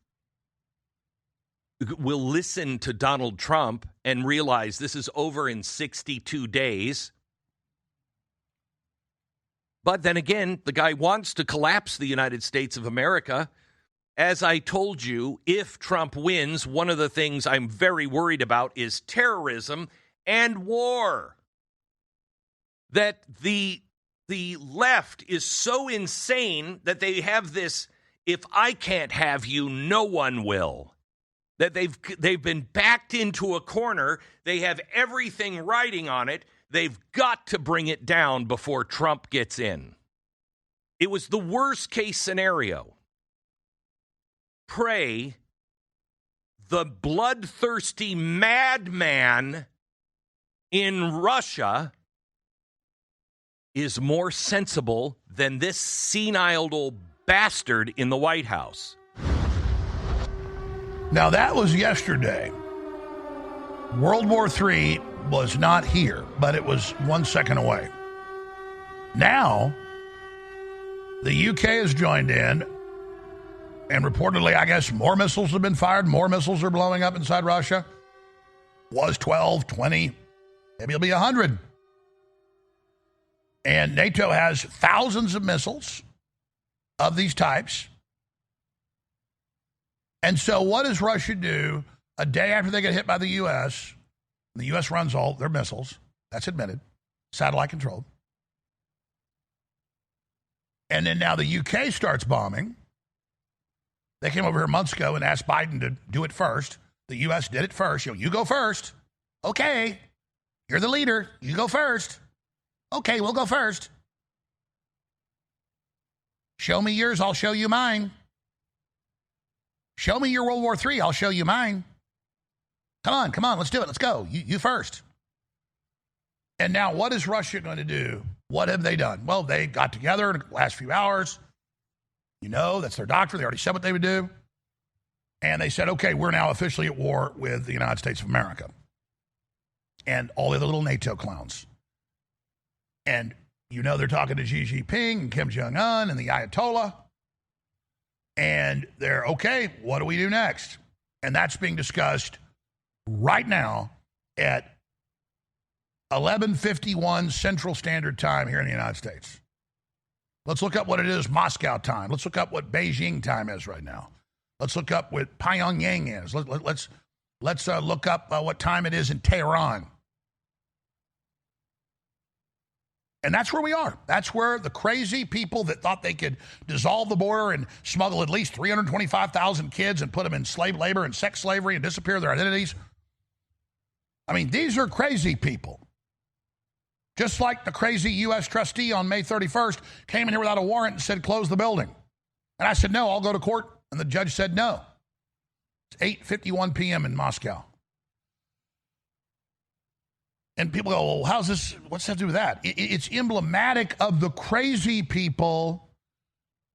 will listen to Donald Trump and realize this is over in 62 days. But then again, the guy wants to collapse the United States of America. As I told you, if Trump wins, one of the things I'm very worried about is terrorism and war. That the left is so insane that they have this, if I can't have you, no one will. That they've been backed into a corner. They have everything riding on it. They've got to bring it down before Trump gets in. It was the worst case scenario. Pray the bloodthirsty madman in Russia is more sensible than this senile old bastard in the White House. Now, that was yesterday. World War III was not here, but it was 1 second away. Now, the UK has joined in, and reportedly, I guess, more missiles have been fired. More missiles are blowing up inside Russia. Was 12, 20, maybe it'll be 100. And NATO has thousands of missiles of these types. And so what does Russia do a day after they get hit by the U.S.? The U.S. runs all their missiles. That's admitted. Satellite controlled. And then now the U.K. starts bombing. They came over here months ago and asked Biden to do it first. The U.S. did it first. You go first. Okay. You're the leader. You go first. Okay, we'll go first. Show me yours, I'll show you mine. Show me your World War III, I'll show you mine. Come on, let's do it. Let's go. You first. And now what is Russia going to do? What have they done? Well, they got together in the last few hours. You know, that's their doctrine. They already said what they would do. And they said, okay, we're now officially at war with the United States of America and all the other little NATO clowns. And you know they're talking to Xi Jinping and Kim Jong-un and the Ayatollah. And they're, okay, what do we do next? And that's being discussed right now at 11:51 Central Standard Time here in the United States. Let's look up what it is Moscow time. Let's look up what Beijing time is right now. Let's look up what Pyongyang is. Let's look up what time it is in Tehran. And that's where we are. That's where the crazy people that thought they could dissolve the border and smuggle at least 325,000 kids and put them in slave labor and sex slavery and disappear their identities. I mean, these are crazy people. Just like the crazy U.S. trustee on May 31st came in here without a warrant and said, close the building. And I said, no, I'll go to court. And the judge said no. It's 8:51 p.m. in Moscow. And people go, well, how's this? What's that to do with that? It's emblematic of the crazy people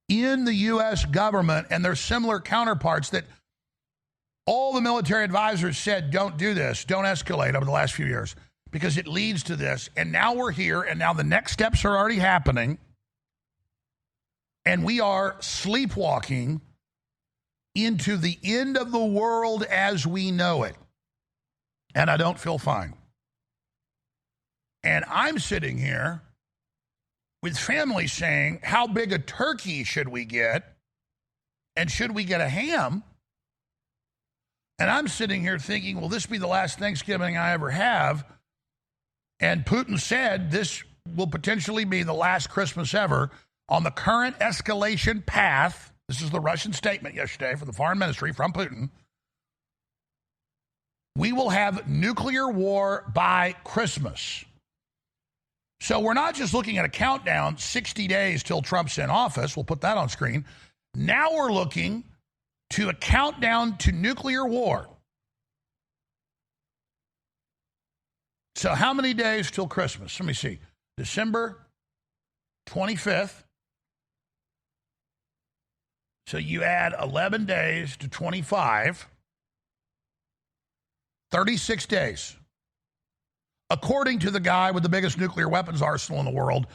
in the U.S. government and their similar counterparts that all the military advisors said, don't do this, don't escalate over the last few years because it leads to this. And now we're here, and now the next steps are already happening. And we are sleepwalking into the end of the world as we know it. And I don't feel fine. And I'm sitting here with families saying, how big a turkey should we get? And should we get a ham? And I'm sitting here thinking, will this be the last Thanksgiving I ever have? And Putin said this will potentially be the last Christmas ever on the current escalation path. This is the Russian statement yesterday from the Foreign Ministry from Putin. We will have nuclear war by Christmas. So we're not just looking at a countdown, 60 days till Trump's in office. We'll put that on screen. Now we're looking to a countdown to nuclear war. So how many days till Christmas? Let me see. December 25th. So you add 11 days to 25. 36 days. According to the guy with the biggest nuclear weapons arsenal in the world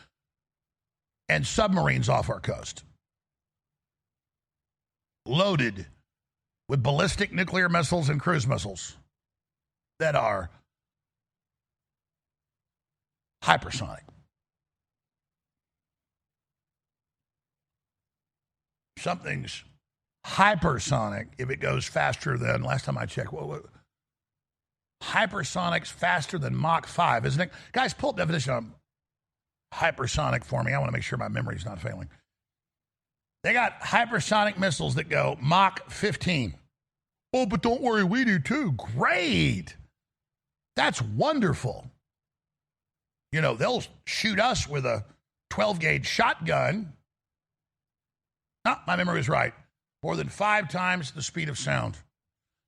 and submarines off our coast. Loaded with ballistic nuclear missiles and cruise missiles that are hypersonic. Something's hypersonic if it goes faster than, last time I checked, hypersonic's faster than Mach 5, isn't it? Guys, pull up definition of hypersonic for me. I want to make sure my memory's not failing. They got hypersonic missiles that go Mach 15. Oh, but don't worry, we do too. Great. That's wonderful. You know, they'll shoot us with a 12-gauge shotgun. No, my memory was right. More than 5 times the speed of sound.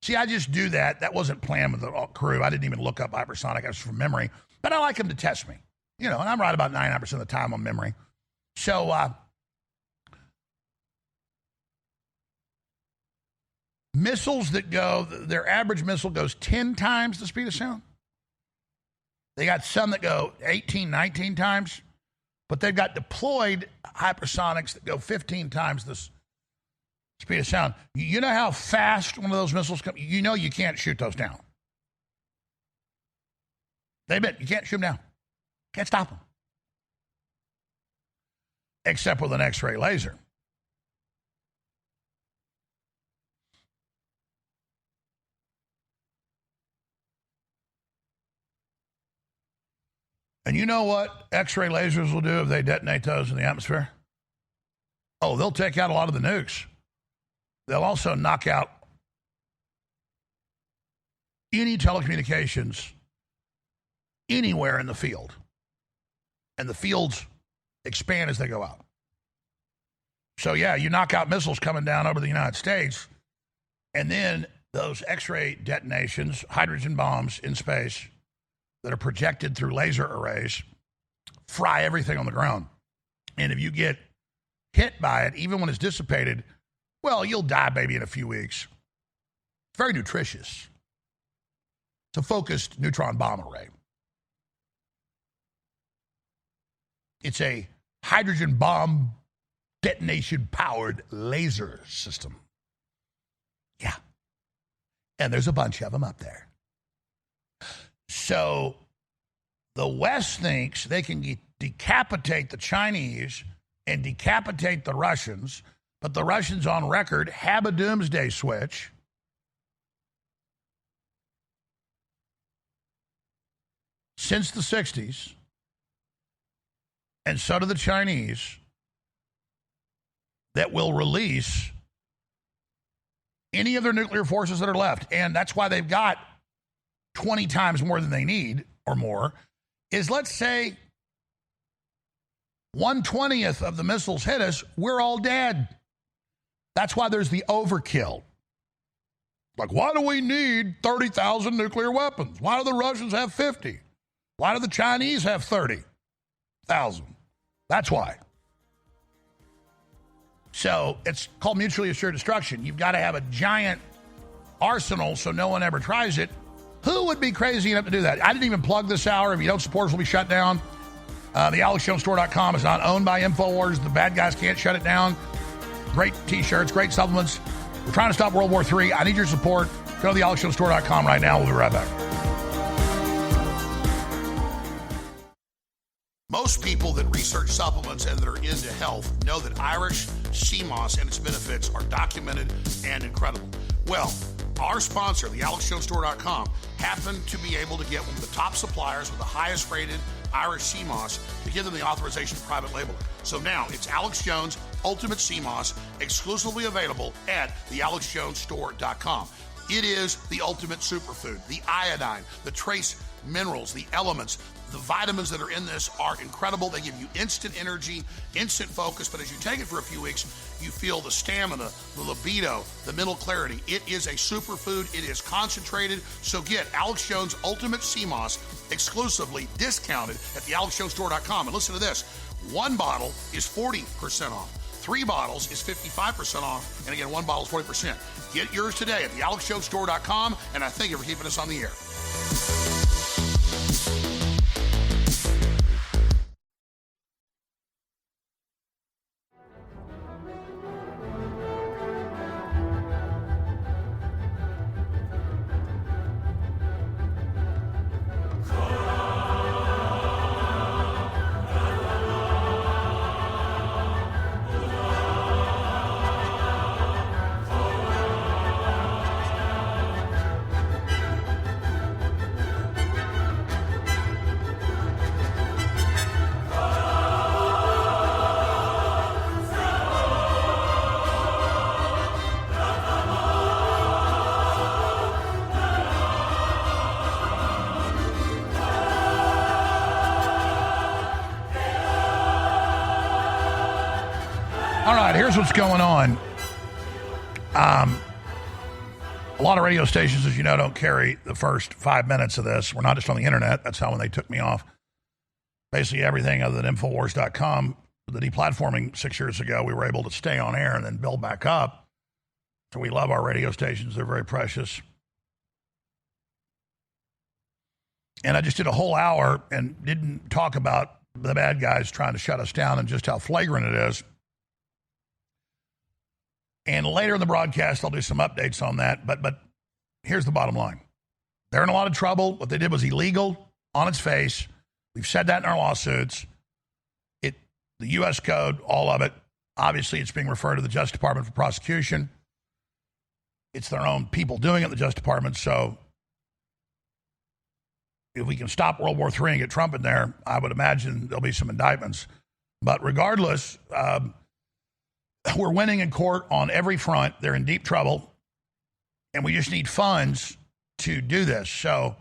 See, I just do that. That wasn't planned with the crew. I didn't even look up hypersonic. I was from memory. But I like them to test me. You know, and I'm right about 99% of the time on memory. So, missiles that go, their average missile goes 10 times the speed of sound. They got some that go 18, 19 times. But they've got deployed hypersonics that go 15 times the speed of sound. You know how fast one of those missiles comes? You know you can't shoot those down. They admit you can't shoot them down. Can't stop them. Except with an X-ray laser. And you know what X-ray lasers will do if they detonate those in the atmosphere? Oh, they'll take out a lot of the nukes. They'll also knock out any telecommunications anywhere in the field. And the fields expand as they go out. So, yeah, you knock out missiles coming down over the United States, and then those X-ray detonations, hydrogen bombs in space that are projected through laser arrays, fry everything on the ground. And if you get hit by it, even when it's dissipated, well, you'll die maybe in a few weeks. It's very nutritious. It's a focused neutron bomb array. It's a hydrogen bomb detonation-powered laser system. Yeah. And there's a bunch of them up there. So the West thinks they can decapitate the Chinese and decapitate the Russians, but the Russians on record have a doomsday switch. Since the 60s, and so do the Chinese, that will release any of their nuclear forces that are left. And that's why they've got 20 times more than they need or more, is let's say 1/20th of the missiles hit us, we're all dead. That's why there's the overkill. Like, why do we need 30,000 nuclear weapons? Why do the Russians have 50? Why do the Chinese have 30,000? That's why. So it's called mutually assured destruction. You've got to have a giant arsenal so no one ever tries it. Who would be crazy enough to do that? I didn't even plug this hour. If you don't support us, we'll be shut down. The AlexJonesStore.com is not owned by InfoWars. The bad guys can't shut it down. Great T-shirts, great supplements. We're trying to stop World War III. I need your support. Go to the AlexJonesStore.com right now. We'll be right back. Most people that research supplements and that are into health know that Irish sea moss and its benefits are documented and incredible. Well, our sponsor, the AlexJonesStore.com, happened to be able to get one of the top suppliers with the highest rated Irish sea moss to give them the authorization to private label it. So now it's Alex Jones Ultimate Sea Moss, exclusively available at the AlexJonesStore.com. It is the ultimate superfood. The iodine, the trace minerals, the elements, the vitamins that are in this are incredible. They give you instant energy, instant focus, but as you take it for a few weeks, you feel the stamina, the libido, the mental clarity. It is a superfood. It is concentrated. So get Alex Jones Ultimate Sea Moss exclusively discounted at the AlexJonesStore.com. And listen to this. 1 bottle is 40% off. 3 bottles is 55% off. And again, 1 bottle is 40%. Get yours today at the AlexJonesStore.com. And I thank you for keeping us on the air. here's what's going on. A lot of radio stations, as you know, don't carry the first 5 minutes of this. We're not just on the internet. That's how when they took me off. Basically everything other than Infowars.com, the deplatforming 6 years ago, we were able to stay on air and then build back up. So we love our radio stations. They're very precious. And I just did a whole hour and didn't talk about the bad guys trying to shut us down and just how flagrant it is. And later in the broadcast, I'll do some updates on that. But here's the bottom line. They're in a lot of trouble. What they did was illegal on its face. We've said that in our lawsuits. The U.S. Code, all of it, obviously it's being referred to the Justice Department for prosecution. It's their own people doing it in the Justice Department. So if we can stop World War III and get Trump in there, I would imagine there'll be some indictments. But regardless, we're winning in court on every front. They're in deep trouble. And we just need funds to do this. So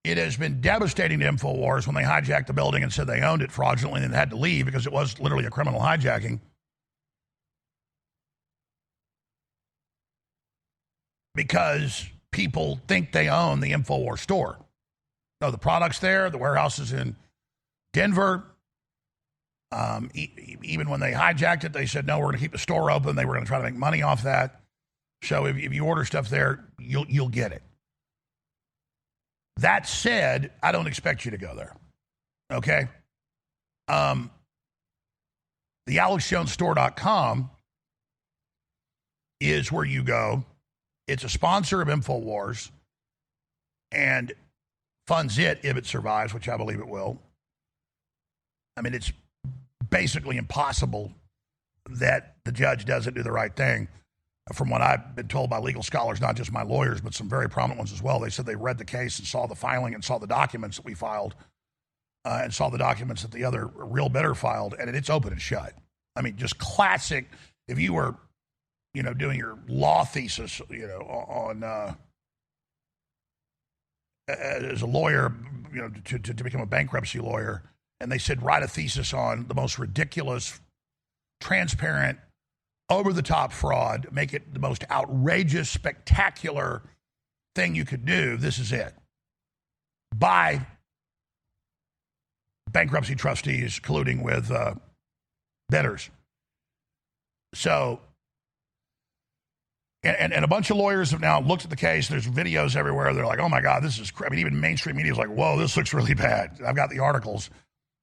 it has been devastating to InfoWars when they hijacked the building and said they owned it fraudulently and had to leave because it was literally a criminal hijacking. Because people think they own the InfoWars store. No, the product's there. The warehouse is in Denver. Even when they hijacked it, they said, no, we're going to keep the store open. They were going to try to make money off that. So if you order stuff there, you'll get it. That said, I don't expect you to go there. Okay? The AlexJonesStore.com is where you go. It's a sponsor of InfoWars and funds it if it survives, which I believe it will. I mean, it's basically impossible that the judge doesn't do the right thing. From what I've been told by legal scholars, not just my lawyers, but some very prominent ones as well, they said they read the case and saw the filing and saw the documents that we filed and saw the documents that the other real bidder filed, and it's open and shut. I mean, just classic. If you were, doing your law thesis, on as a lawyer, to become a bankruptcy lawyer, and they said write a thesis on the most ridiculous, transparent, over-the-top fraud, make it the most outrageous, spectacular thing you could do, this is it. By bankruptcy trustees colluding with debtors. So, and a bunch of lawyers have now looked at the case. There's videos everywhere. They're like, oh, my God, this is crazy. I mean, even mainstream media is like, whoa, this looks really bad. I've got the articles.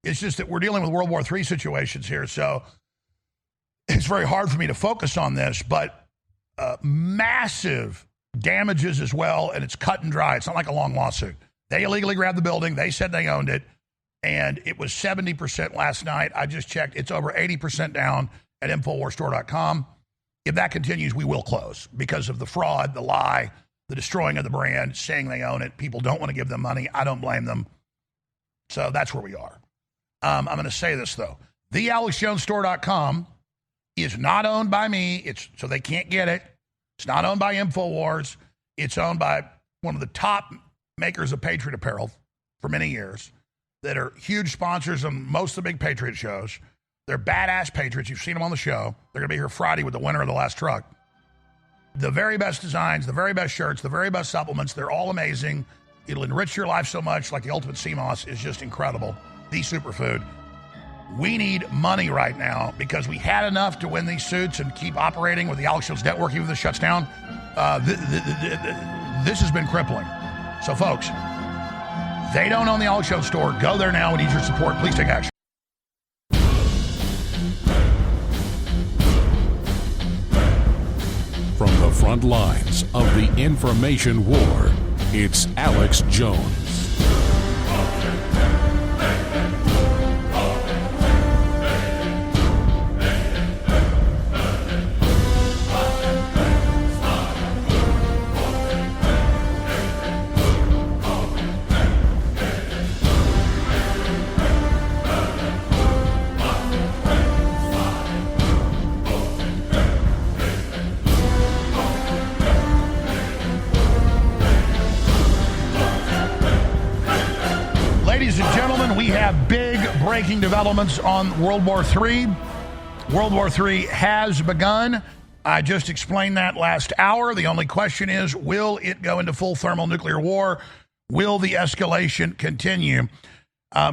It's just that we're dealing with World War III situations here, so it's very hard for me to focus on this, but massive damages as well, and it's cut and dry. It's not like a long lawsuit. They illegally grabbed the building. They said they owned it, and it was 70% last night. I just checked. It's over 80% down at InfoWarsStore.com. If that continues, we will close because of the fraud, the lie, the destroying of the brand, saying they own it. People don't want to give them money. I don't blame them. So that's where we are. I'm going to say this, though. TheAlexJonesStore.com is not owned by me, so they can't get it. It's not owned by InfoWars. It's owned by one of the top makers of Patriot apparel for many years that are huge sponsors of most of the big Patriot shows. They're badass Patriots. You've seen them on the show. They're going to be here Friday with the winner of the last truck. The very best designs, the very best shirts, the very best supplements. They're all amazing. It'll enrich your life so much, like the Ultimate Sea Moss is just incredible. The superfood. We need money right now because we had enough to win these suits and keep operating with the Alex Jones Network even if this shuts down. This has been crippling. So, folks, they don't own the Alex Jones Store. Go there now. We need your support. Please take action. From the front lines of the information war, it's Alex Jones. Ladies and gentlemen, we have big breaking developments on World War III. World War III has begun. I just explained that last hour. The only question is, will it go into full thermal nuclear war? Will the escalation continue?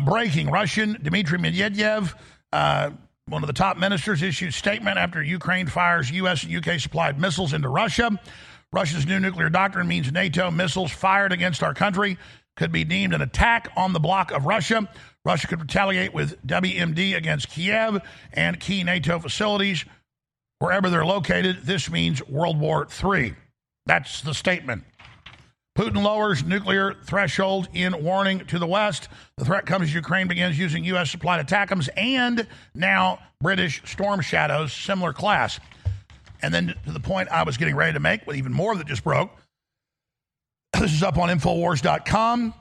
Breaking, Russian Dmitry Medvedev, one of the top ministers, issued a statement after Ukraine fires U.S. and UK-supplied missiles into Russia. Russia's new nuclear doctrine means NATO missiles fired against our country could be deemed an attack on the bloc of Russia. Russia could retaliate with WMD against Kiev and key NATO facilities wherever they're located. This means World War III. That's the statement. Putin lowers nuclear threshold in warning to the West. The threat comes as Ukraine begins using U.S.-supplied ATACMS and now British Storm Shadows, similar class. And then to the point I was getting ready to make, with even more that just broke, this is up on Infowars.com.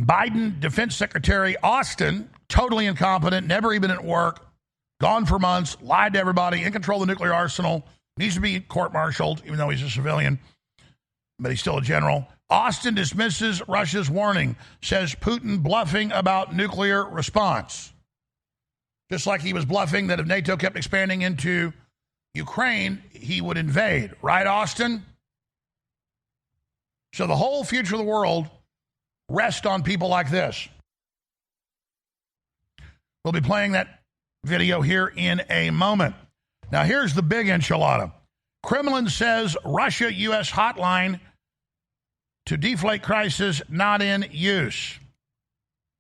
Biden Defense Secretary Austin, totally incompetent, never even at work, gone for months, lied to everybody, in control of the nuclear arsenal, needs to be court-martialed, even though he's a civilian, but he's still a general. Austin dismisses Russia's warning, says Putin bluffing about nuclear response. Just like he was bluffing that if NATO kept expanding into Ukraine, he would invade. Right, Austin? So the whole future of the world rests on people like this. We'll be playing that video here in a moment. Now, here's the big enchilada. Kremlin says Russia-U.S. hotline to deflate crisis not in use.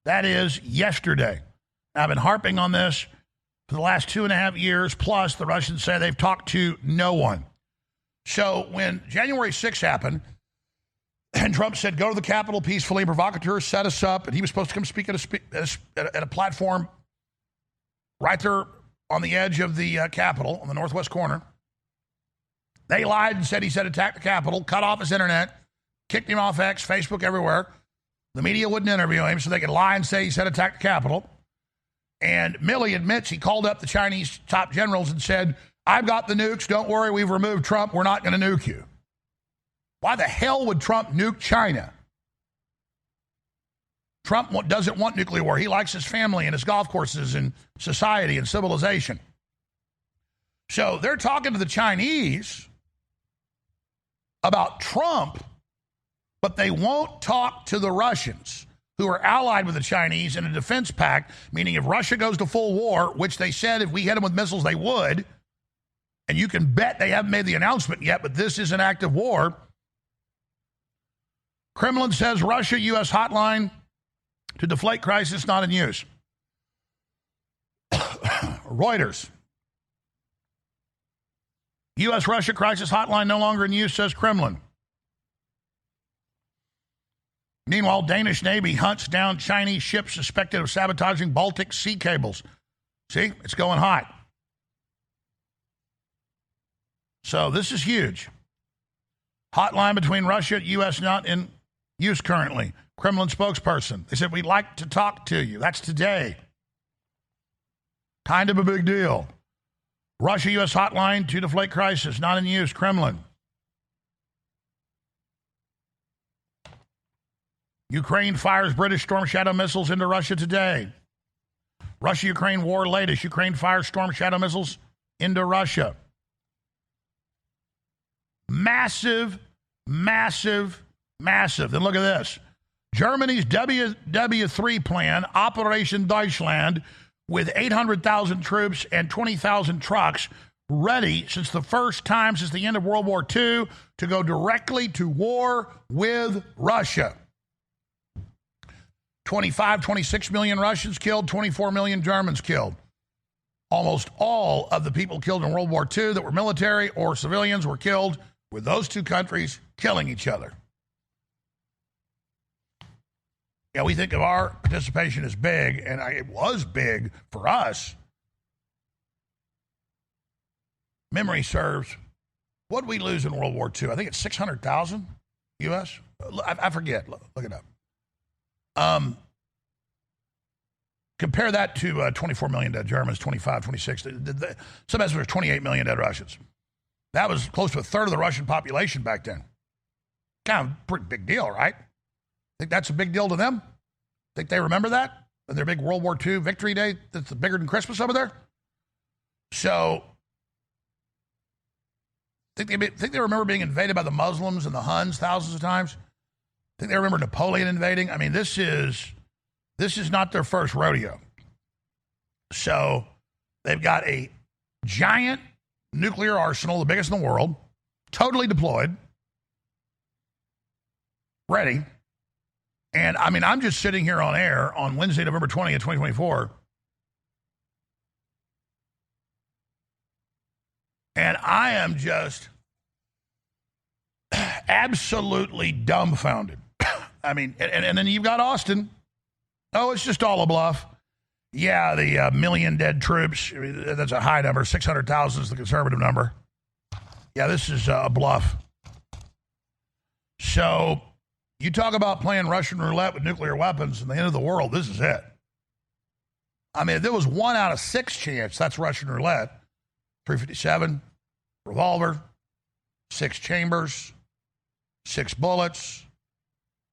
That is yesterday. I've been harping on this for the last 2.5 years, plus the Russians say they've talked to no one. So when January 6th happened, and Trump said, go to the Capitol peacefully, provocateurs set us up, and he was supposed to come speak at a platform right there on the edge of the Capitol, on the northwest corner. They lied and said he said attack the Capitol, cut off his internet, kicked him off X, Facebook, everywhere. The media wouldn't interview him, so they could lie and say he said attack the Capitol. And Milley admits he called up the Chinese top generals and said, I've got the nukes, don't worry, we've removed Trump, we're not going to nuke you. Why the hell would Trump nuke China? Trump doesn't want nuclear war. He likes his family and his golf courses and society and civilization. So they're talking to the Chinese about Trump, but they won't talk to the Russians, who are allied with the Chinese in a defense pact, meaning if Russia goes to full war, which they said if we hit them with missiles they would, and you can bet they haven't made the announcement yet, but this is an active war. Kremlin says Russia-U.S. hotline to deflate crisis not in use. Reuters. U.S.-Russia crisis hotline no longer in use, says Kremlin. Meanwhile, Danish Navy hunts down Chinese ships suspected of sabotaging Baltic Sea cables. See, it's going hot. So this is huge. Hotline between Russia and U.S. not in use currently. Kremlin spokesperson. They said, we'd like to talk to you. That's today. Kind of a big deal. Russia-U.S. hotline to deflate crisis, not in use. Kremlin. Ukraine fires British Storm Shadow missiles into Russia today. Russia-Ukraine war latest. Ukraine fires Storm Shadow missiles into Russia. Massive, massive, massive. Then look at this. Germany's WW3 plan, Operation Deutschland, with 800,000 troops and 20,000 trucks ready since the first time since the end of World War II to go directly to war with Russia. 26 million Russians killed, 24 million Germans killed. Almost all of the people killed in World War II that were military or civilians were killed with those two countries killing each other. Yeah, we think of our participation as big, and it was big for us. Memory serves. What did we lose in World War II? I think it's 600,000 U.S. I forget. Look it up. Compare that to 24 million dead Germans, 25, 26. Some estimates are 28 million dead Russians. That was close to a third of the Russian population back then. Kind of a pretty big deal, right? Think that's a big deal to them? Think they remember that? Their big World War II victory day that's bigger than Christmas over there? So, think they remember being invaded by the Muslims and the Huns thousands of times? Think they remember Napoleon invading? I mean, this is not their first rodeo. So, they've got a giant nuclear arsenal, the biggest in the world, totally deployed, ready. And I mean, I'm just sitting here on air on Wednesday, November 20th, 2024. And I am just absolutely dumbfounded. I mean, and then you've got Austin. Oh, it's just all a bluff. Yeah, the million dead troops, I mean, that's a high number. 600,000 is the conservative number. Yeah, this is a bluff. So you talk about playing Russian roulette with nuclear weapons and the end of the world, this is it. I mean, if there was 1 out of 6 chance, that's Russian roulette. 357, revolver, 6 chambers, 6 bullets.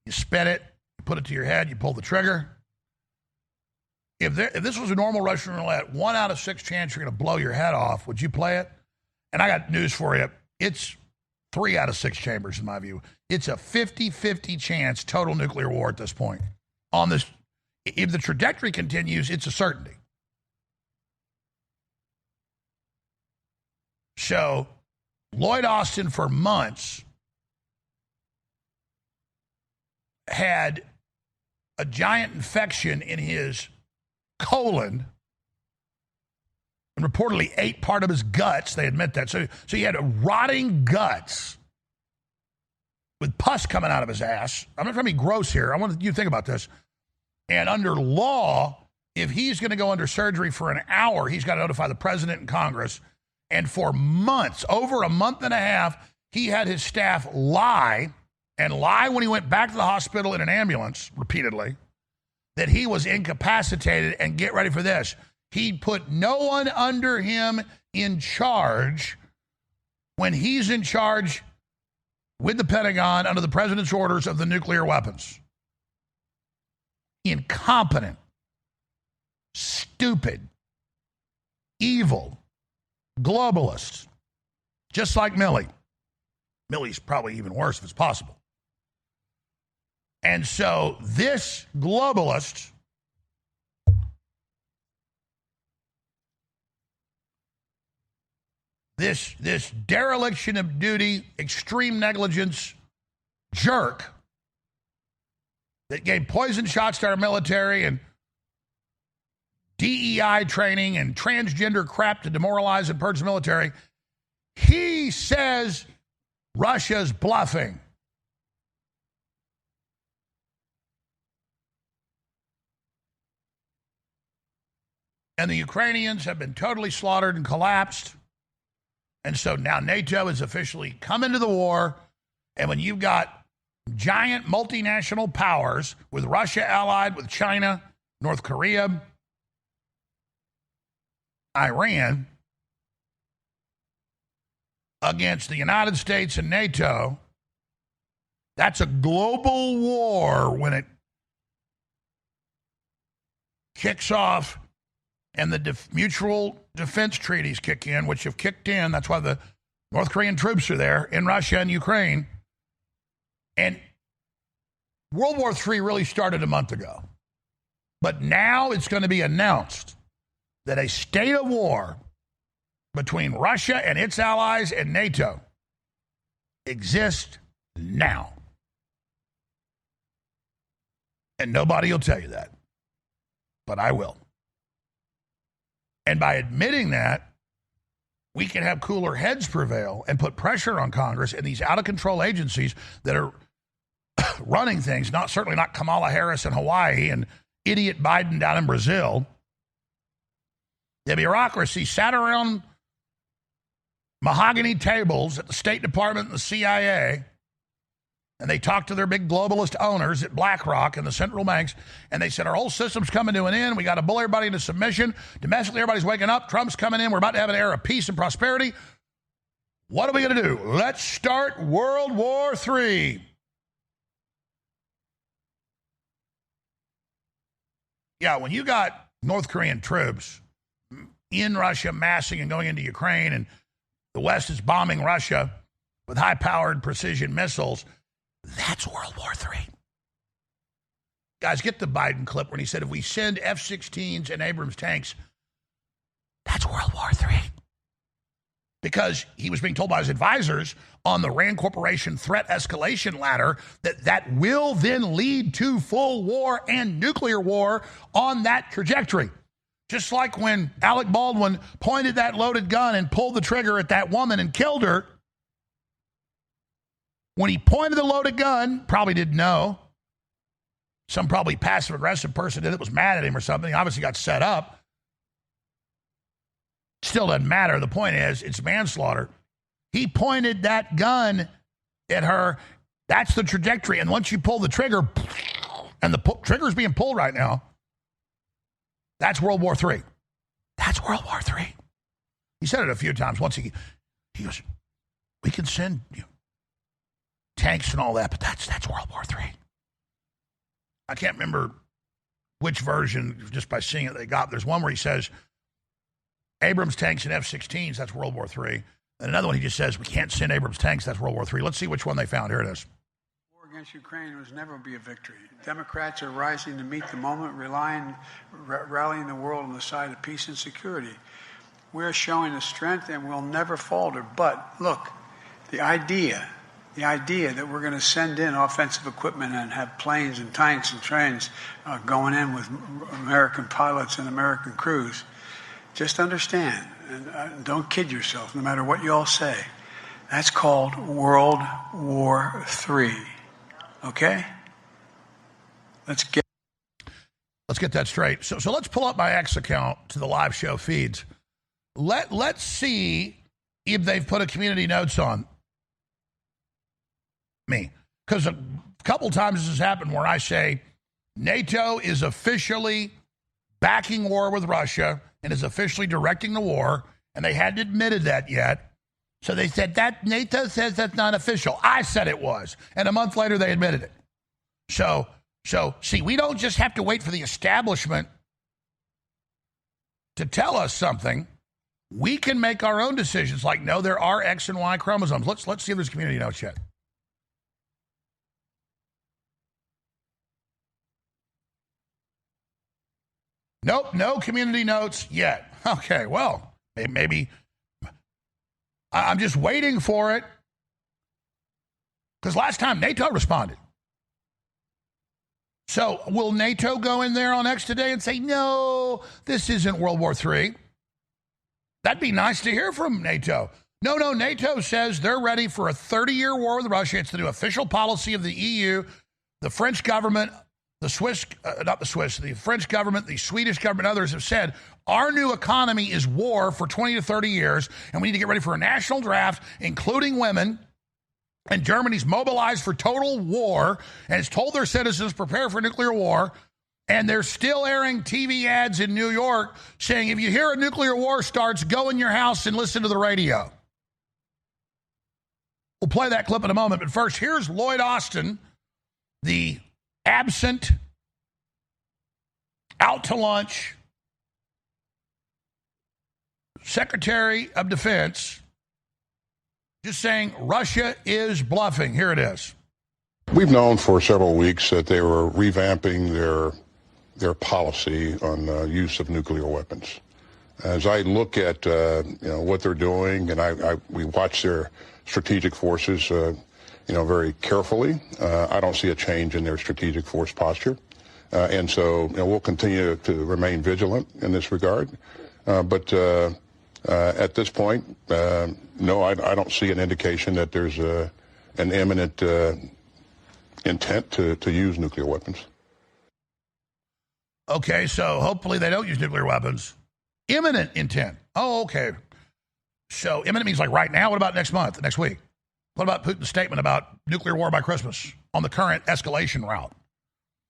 You spin it, you put it to your head, you pull the trigger. If this was a normal Russian roulette, 1 out of 6 chance you're going to blow your head off, would you play it? And I got news for you. It's 3 out of 6 chambers, in my view. It's a 50-50 chance total nuclear war at this point. On this, if the trajectory continues, it's a certainty. So, Lloyd Austin for months had a giant infection in his colon and reportedly ate part of his guts. They admit that. So he had rotting guts with pus coming out of his ass. I'm not trying to be gross here. I want you to think about this. And under law, if he's going to go under surgery for an hour, he's got to notify the president and Congress. And for months, over a month and a half, he had his staff lie when he went back to the hospital in an ambulance repeatedly that he was incapacitated. And get ready for this. He'd put no one under him in charge when he's in charge with the Pentagon under the president's orders of the nuclear weapons. Incompetent, stupid, evil, globalists, just like Milley. Milley's probably even worse if it's possible. And so this globalist this dereliction of duty, extreme negligence jerk that gave poison shots to our military and DEI training and transgender crap to demoralize and purge the military, he says Russia's bluffing. And the Ukrainians have been totally slaughtered and collapsed. And so now NATO has officially come into the war. And when you've got giant multinational powers with Russia allied with China, North Korea, Iran, against the United States and NATO, that's a global war when it kicks off. And the mutual defense treaties kick in, which have kicked in. That's why the North Korean troops are there in Russia and Ukraine. And World War III really started a month ago. But now it's going to be announced that a state of war between Russia and its allies and NATO exists now. And nobody will tell you that. But I will. And by admitting that, we can have cooler heads prevail and put pressure on Congress and these out-of-control agencies that are running things, certainly not Kamala Harris in Hawaii and idiot Biden down in Brazil. The bureaucracy sat around mahogany tables at the State Department and the CIA, and they talked to their big globalist owners at BlackRock and the central banks, and they said, our whole system's coming to an end. We got to bull everybody into submission. Domestically, everybody's waking up. Trump's coming in. We're about to have an era of peace and prosperity. What are we going to do? Let's start World War III. Yeah, when you got North Korean troops in Russia, massing and going into Ukraine, and the West is bombing Russia with high-powered precision missiles. That's World War III. Guys, get the Biden clip when he said if we send F-16s and Abrams tanks, that's World War III. Because he was being told by his advisors on the Rand Corporation threat escalation ladder that will then lead to full war and nuclear war on that trajectory. Just like when Alec Baldwin pointed that loaded gun and pulled the trigger at that woman and killed her. When he pointed the loaded gun, probably didn't know. Some probably passive-aggressive person that was mad at him or something. He obviously got set up. Still doesn't matter. The point is, it's manslaughter. He pointed that gun at her. That's the trajectory. And once you pull the trigger, and the trigger's being pulled right now, that's World War III. That's World War III. He said it a few times. Once he goes, we can send tanks and all that, but that's World War III. I can't remember which version, just by seeing it, they got. There's one where he says, Abrams tanks and F-16s, that's World War III. And another one he just says, we can't send Abrams tanks, that's World War III. Let's see which one they found. Here it is. War against Ukraine will never be a victory. Democrats are rising to meet the moment, rallying the world on the side of peace and security. We're showing the strength and we'll never falter. But look, the idea that we're going to send in offensive equipment and have planes and tanks and trains going in with American pilots and American crews, just understand, and don't kid yourself, no matter what you all say, that's called World War III. Okay? Let's get that straight. So let's pull up my X account to the live show feeds. Let's see if they've put a community notes on me. Because a couple times this has happened where I say NATO is officially backing war with Russia and is officially directing the war, and they hadn't admitted that yet. So they said that NATO says that's not official. I said it was. And a month later, they admitted it. So see, we don't just have to wait for the establishment to tell us something. We can make our own decisions like, no, there are X and Y chromosomes. Let's see if there's community notes yet. Nope, no community notes yet. Okay, well, maybe I'm just waiting for it. Because last time NATO responded. So will NATO go in there on X today and say, no, this isn't World War III? That'd be nice to hear from NATO. No, NATO says they're ready for a 30-year war with Russia. It's the new official policy of the EU, the French government, the French government, the Swedish government, others have said, our new economy is war for 20 to 30 years, and we need to get ready for a national draft, including women. And Germany's mobilized for total war and has told their citizens prepare for nuclear war. And they're still airing TV ads in New York saying, if you hear a nuclear war starts, go in your house and listen to the radio. We'll play that clip in a moment. But first, here's Lloyd Austin, the absent, out to lunch Secretary of Defense, just saying Russia is bluffing. Here it is. We've known for several weeks that they were revamping their policy on use of nuclear weapons. As I look at what they're doing, and we watch their strategic forces very carefully, I don't see a change in their strategic force posture. And so we'll continue to remain vigilant in this regard. But at this point, no, I don't see an indication that there's an imminent intent to use nuclear weapons. Okay, so hopefully they don't use nuclear weapons. Imminent intent. Oh, okay. So imminent means like right now? What about next month, next week? What about Putin's statement about nuclear war by Christmas on the current escalation route?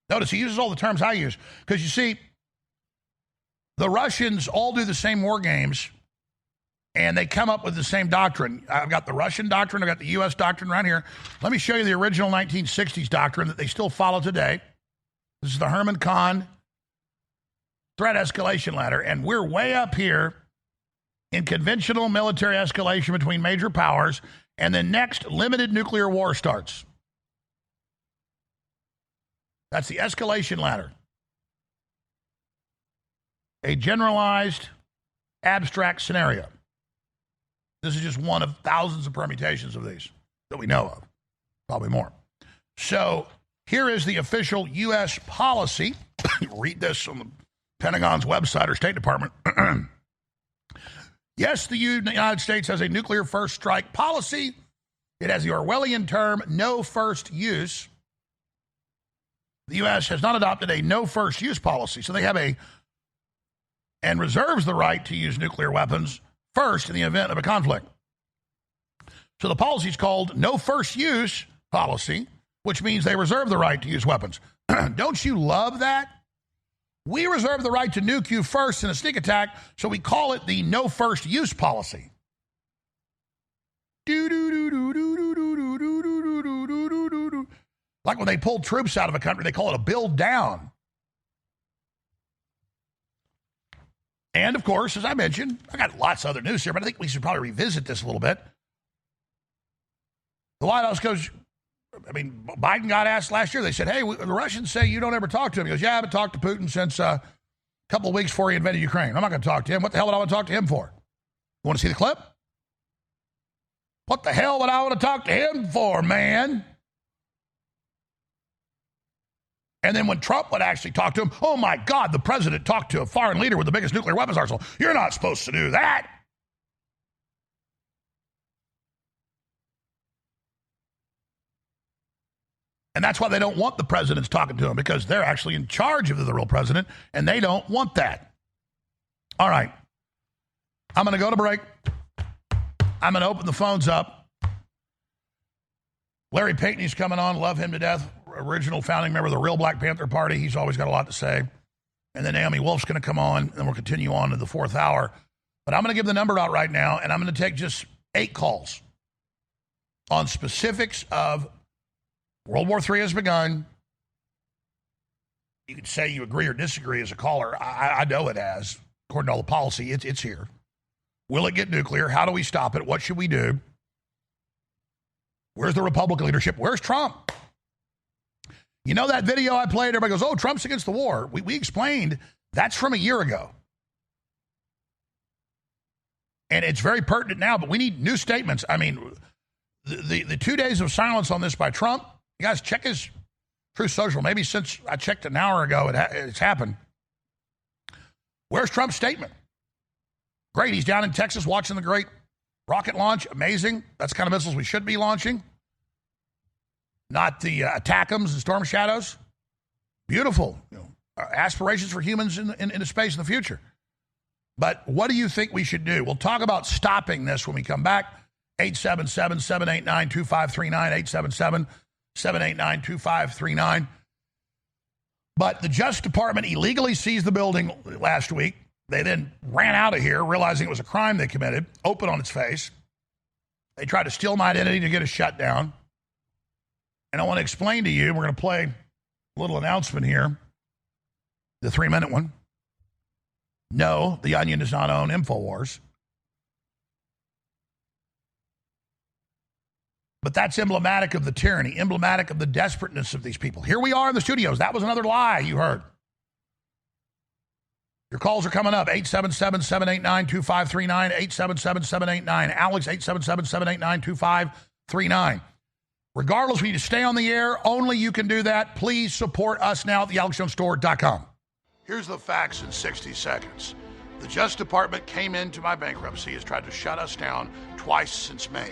Notice he uses all the terms I use. Because you see, the Russians all do the same war games, and they come up with the same doctrine. I've got the Russian doctrine. I've got the U.S. doctrine right here. Let me show you the original 1960s doctrine that they still follow today. This is the Herman Kahn threat escalation ladder, and we're way up here in conventional military escalation between major powers, and the next limited nuclear war starts. That's the escalation ladder. A generalized, abstract scenario. This is just one of thousands of permutations of these that we know of. Probably more. So here is the official U.S. policy. Read this on the Pentagon's website or State Department. Yes, the United States has a nuclear first strike policy. It has the Orwellian term, no first use. The U.S. has not adopted a no first use policy, so they have and reserves the right to use nuclear weapons first in the event of a conflict. So the policy is called no first use policy, which means they reserve the right to use weapons. Don't you love that? We reserve the right to nuke you first in a sneak attack, so we call it the no first use policy. Like when they pull troops out of a country, they call it a build down. And of course, as I mentioned, I got lots of other news here, but I think we should probably revisit this a little bit. The White House goes, Biden got asked last year, they said, hey, the Russians say you don't ever talk to him. He goes, yeah, I haven't talked to Putin since a couple of weeks before he invaded Ukraine. I'm not going to talk to him. What the hell would I want to talk to him for? You want to see the clip? What the hell would I want to talk to him for, man? And then when Trump would actually talk to him, oh my God, the president talked to a foreign leader with the biggest nuclear weapons arsenal. You're not supposed to do that. And that's why they don't want the presidents talking to him, because they're actually in charge of the real president, and they don't want that. All right. I'm going to go to break. I'm going to open the phones up. Larry Payton's coming on. Love him to death. Original founding member of the real Black Panther Party. He's always got a lot to say. And then Naomi Wolf's going to come on, and we'll continue on to the fourth hour. But I'm going to give the number out right now, and I'm going to take just 8 calls on specifics of World War III has begun. You could say you agree or disagree as a caller. I know it has. According to all the policy, it's here. Will it get nuclear? How do we stop it? What should we do? Where's the Republican leadership? Where's Trump? You know that video I played? Everybody goes, oh, Trump's against the war. We explained that's from a year ago. And it's very pertinent now, but we need new statements. I mean, the 2 days of silence on this by Trump, you guys check his Truth Social. Maybe since I checked an hour ago, it's happened. Where's Trump's statement? Great, he's down in Texas watching the great rocket launch. Amazing. That's the kind of missiles we should be launching. Not the ATACMS and Storm Shadows. Beautiful. Aspirations for humans into space in the future. But what do you think we should do? We'll talk about stopping this when we come back. 877-789-2539, 877-789-2539. But the Justice Department illegally seized the building last week. They then ran out of here, realizing it was a crime they committed, open on its face. They tried to steal my identity to get us shut down. And I want to explain to you, we're going to play a little announcement here, the 3-minute one. No, the Onion does not own InfoWars. But that's emblematic of the tyranny, emblematic of the desperateness of these people. Here we are in the studios. That was another lie you heard. Your calls are coming up. 877-789-2539, 877-789-ALEX, 877-789-2539. Regardless, we need to stay on the air. Only you can do that. Please support us now at thealexjonesstore.com. Here's the facts in 60 seconds. The Justice Department came into my bankruptcy, has tried to shut us down twice since May.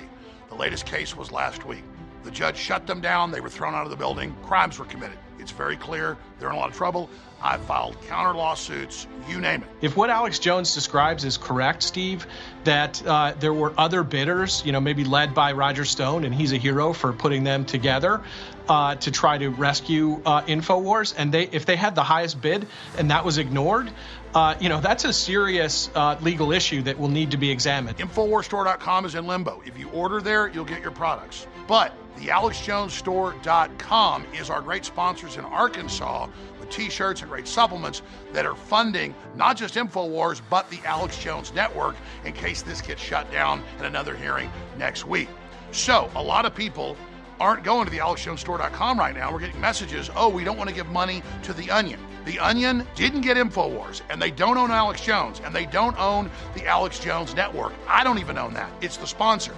The latest case was last week. The judge shut them down. They were thrown out of the building. Crimes were committed. It's very clear. They're in a lot of trouble. I've filed counter lawsuits, you name it. If what Alex Jones describes is correct, Steve, that there were other bidders, maybe led by Roger Stone, and he's a hero for putting them together to try to rescue InfoWars, and if they had the highest bid and that was ignored, that's a serious legal issue that will need to be examined. InfoWarsStore.com is in limbo. If you order there, you'll get your products. But the AlexJonesStore.com is our great sponsors in Arkansas with T-shirts and great supplements that are funding not just InfoWars, but the Alex Jones Network in case this gets shut down in another hearing next week. So a lot of people aren't going to the AlexJonesStore.com right now. We're getting messages, we don't want to give money to The Onion. The Onion didn't get InfoWars, and they don't own Alex Jones, and they don't own the Alex Jones Network. I don't even own that. It's the sponsor.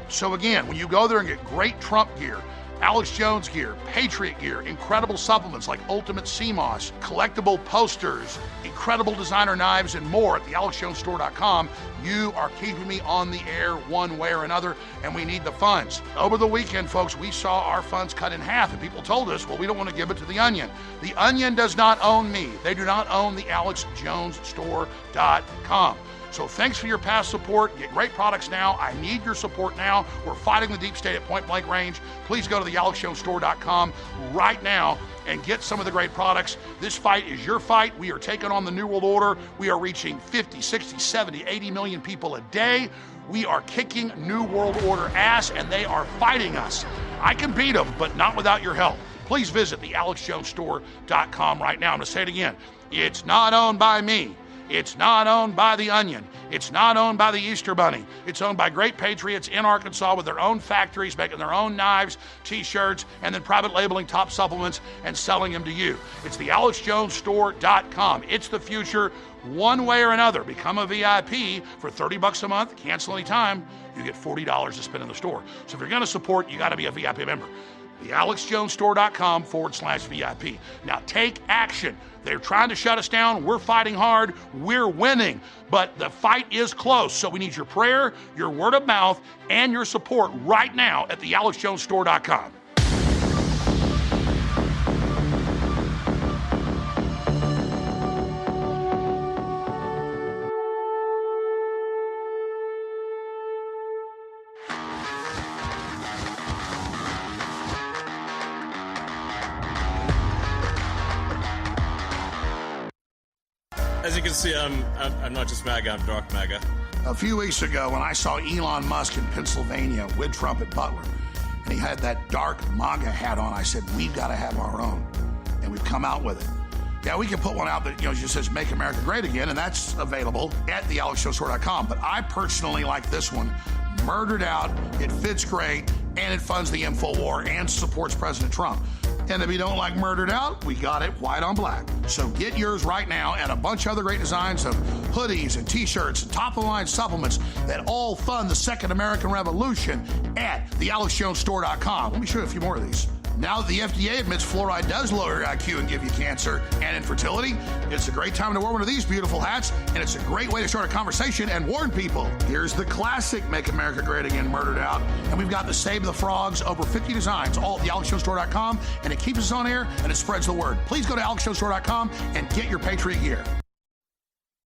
So again, when you go there and get great Trump gear, Alex Jones gear, Patriot gear, incredible supplements like Ultimate CMOS, collectible posters, incredible designer knives, and more at the AlexJonesStore.com, you are keeping me on the air one way or another, and we need the funds. Over the weekend, folks, we saw our funds cut in half, and people told us, we don't want to give it to The Onion. The Onion does not own me. They do not own the AlexJonesStore.com. So thanks for your past support. Get great products now. I need your support now. We're fighting the deep state at point blank range. Please go to the AlexJonesStore.com right now and get some of the great products. This fight is your fight. We are taking on the New World Order. We are reaching 50, 60, 70, 80 million people a day. We are kicking New World Order ass, and they are fighting us. I can beat them, but not without your help. Please visit the AlexJonesStore.com right now. I'm going to say it again. It's not owned by me. It's not owned by The Onion. It's not owned by the Easter Bunny. It's owned by great patriots in Arkansas with their own factories, making their own knives, T-shirts, and then private labeling top supplements and selling them to you. It's the AlexJonesStore.com. It's the future. One way or another, become a VIP for $30 a month. Cancel anytime. You get $40 to spend in the store. So if you're going to support, you got to be a VIP member. The AlexJonesStore.com/VIP. Now take action. They're trying to shut us down. We're fighting hard. We're winning. But the fight is close. So we need your prayer, your word of mouth, and your support right now at the AlexJonesStore.com. As you can see, I'm not just MAGA, I'm dark MAGA. A few weeks ago, when I saw Elon Musk in Pennsylvania with Trump at Butler, and he had that dark MAGA hat on, I said, we've got to have our own. And we've come out with it. Yeah, we can put one out that just says Make America Great Again, and that's available at the AlexJonesStore.com. But I personally like this one. Murdered out, it fits great, and it funds the InfoWar and supports President Trump. And if you don't like Murdered Out, we got it white on black. So get yours right now, and a bunch of other great designs of hoodies and T-shirts and top-of-the-line supplements that all fund the Second American Revolution at the AlexJonesStore.com. Let me show you a few more of these. Now that the FDA admits fluoride does lower your IQ and give you cancer and infertility, it's a great time to wear one of these beautiful hats, and it's a great way to start a conversation and warn people. Here's the classic Make America Great Again Murdered Out, and we've got the Save the Frogs, over 50 designs, all at the AlexJonesStore.com, and it keeps us on air and it spreads the word. Please go to AlexJonesStore.com and get your Patriot gear.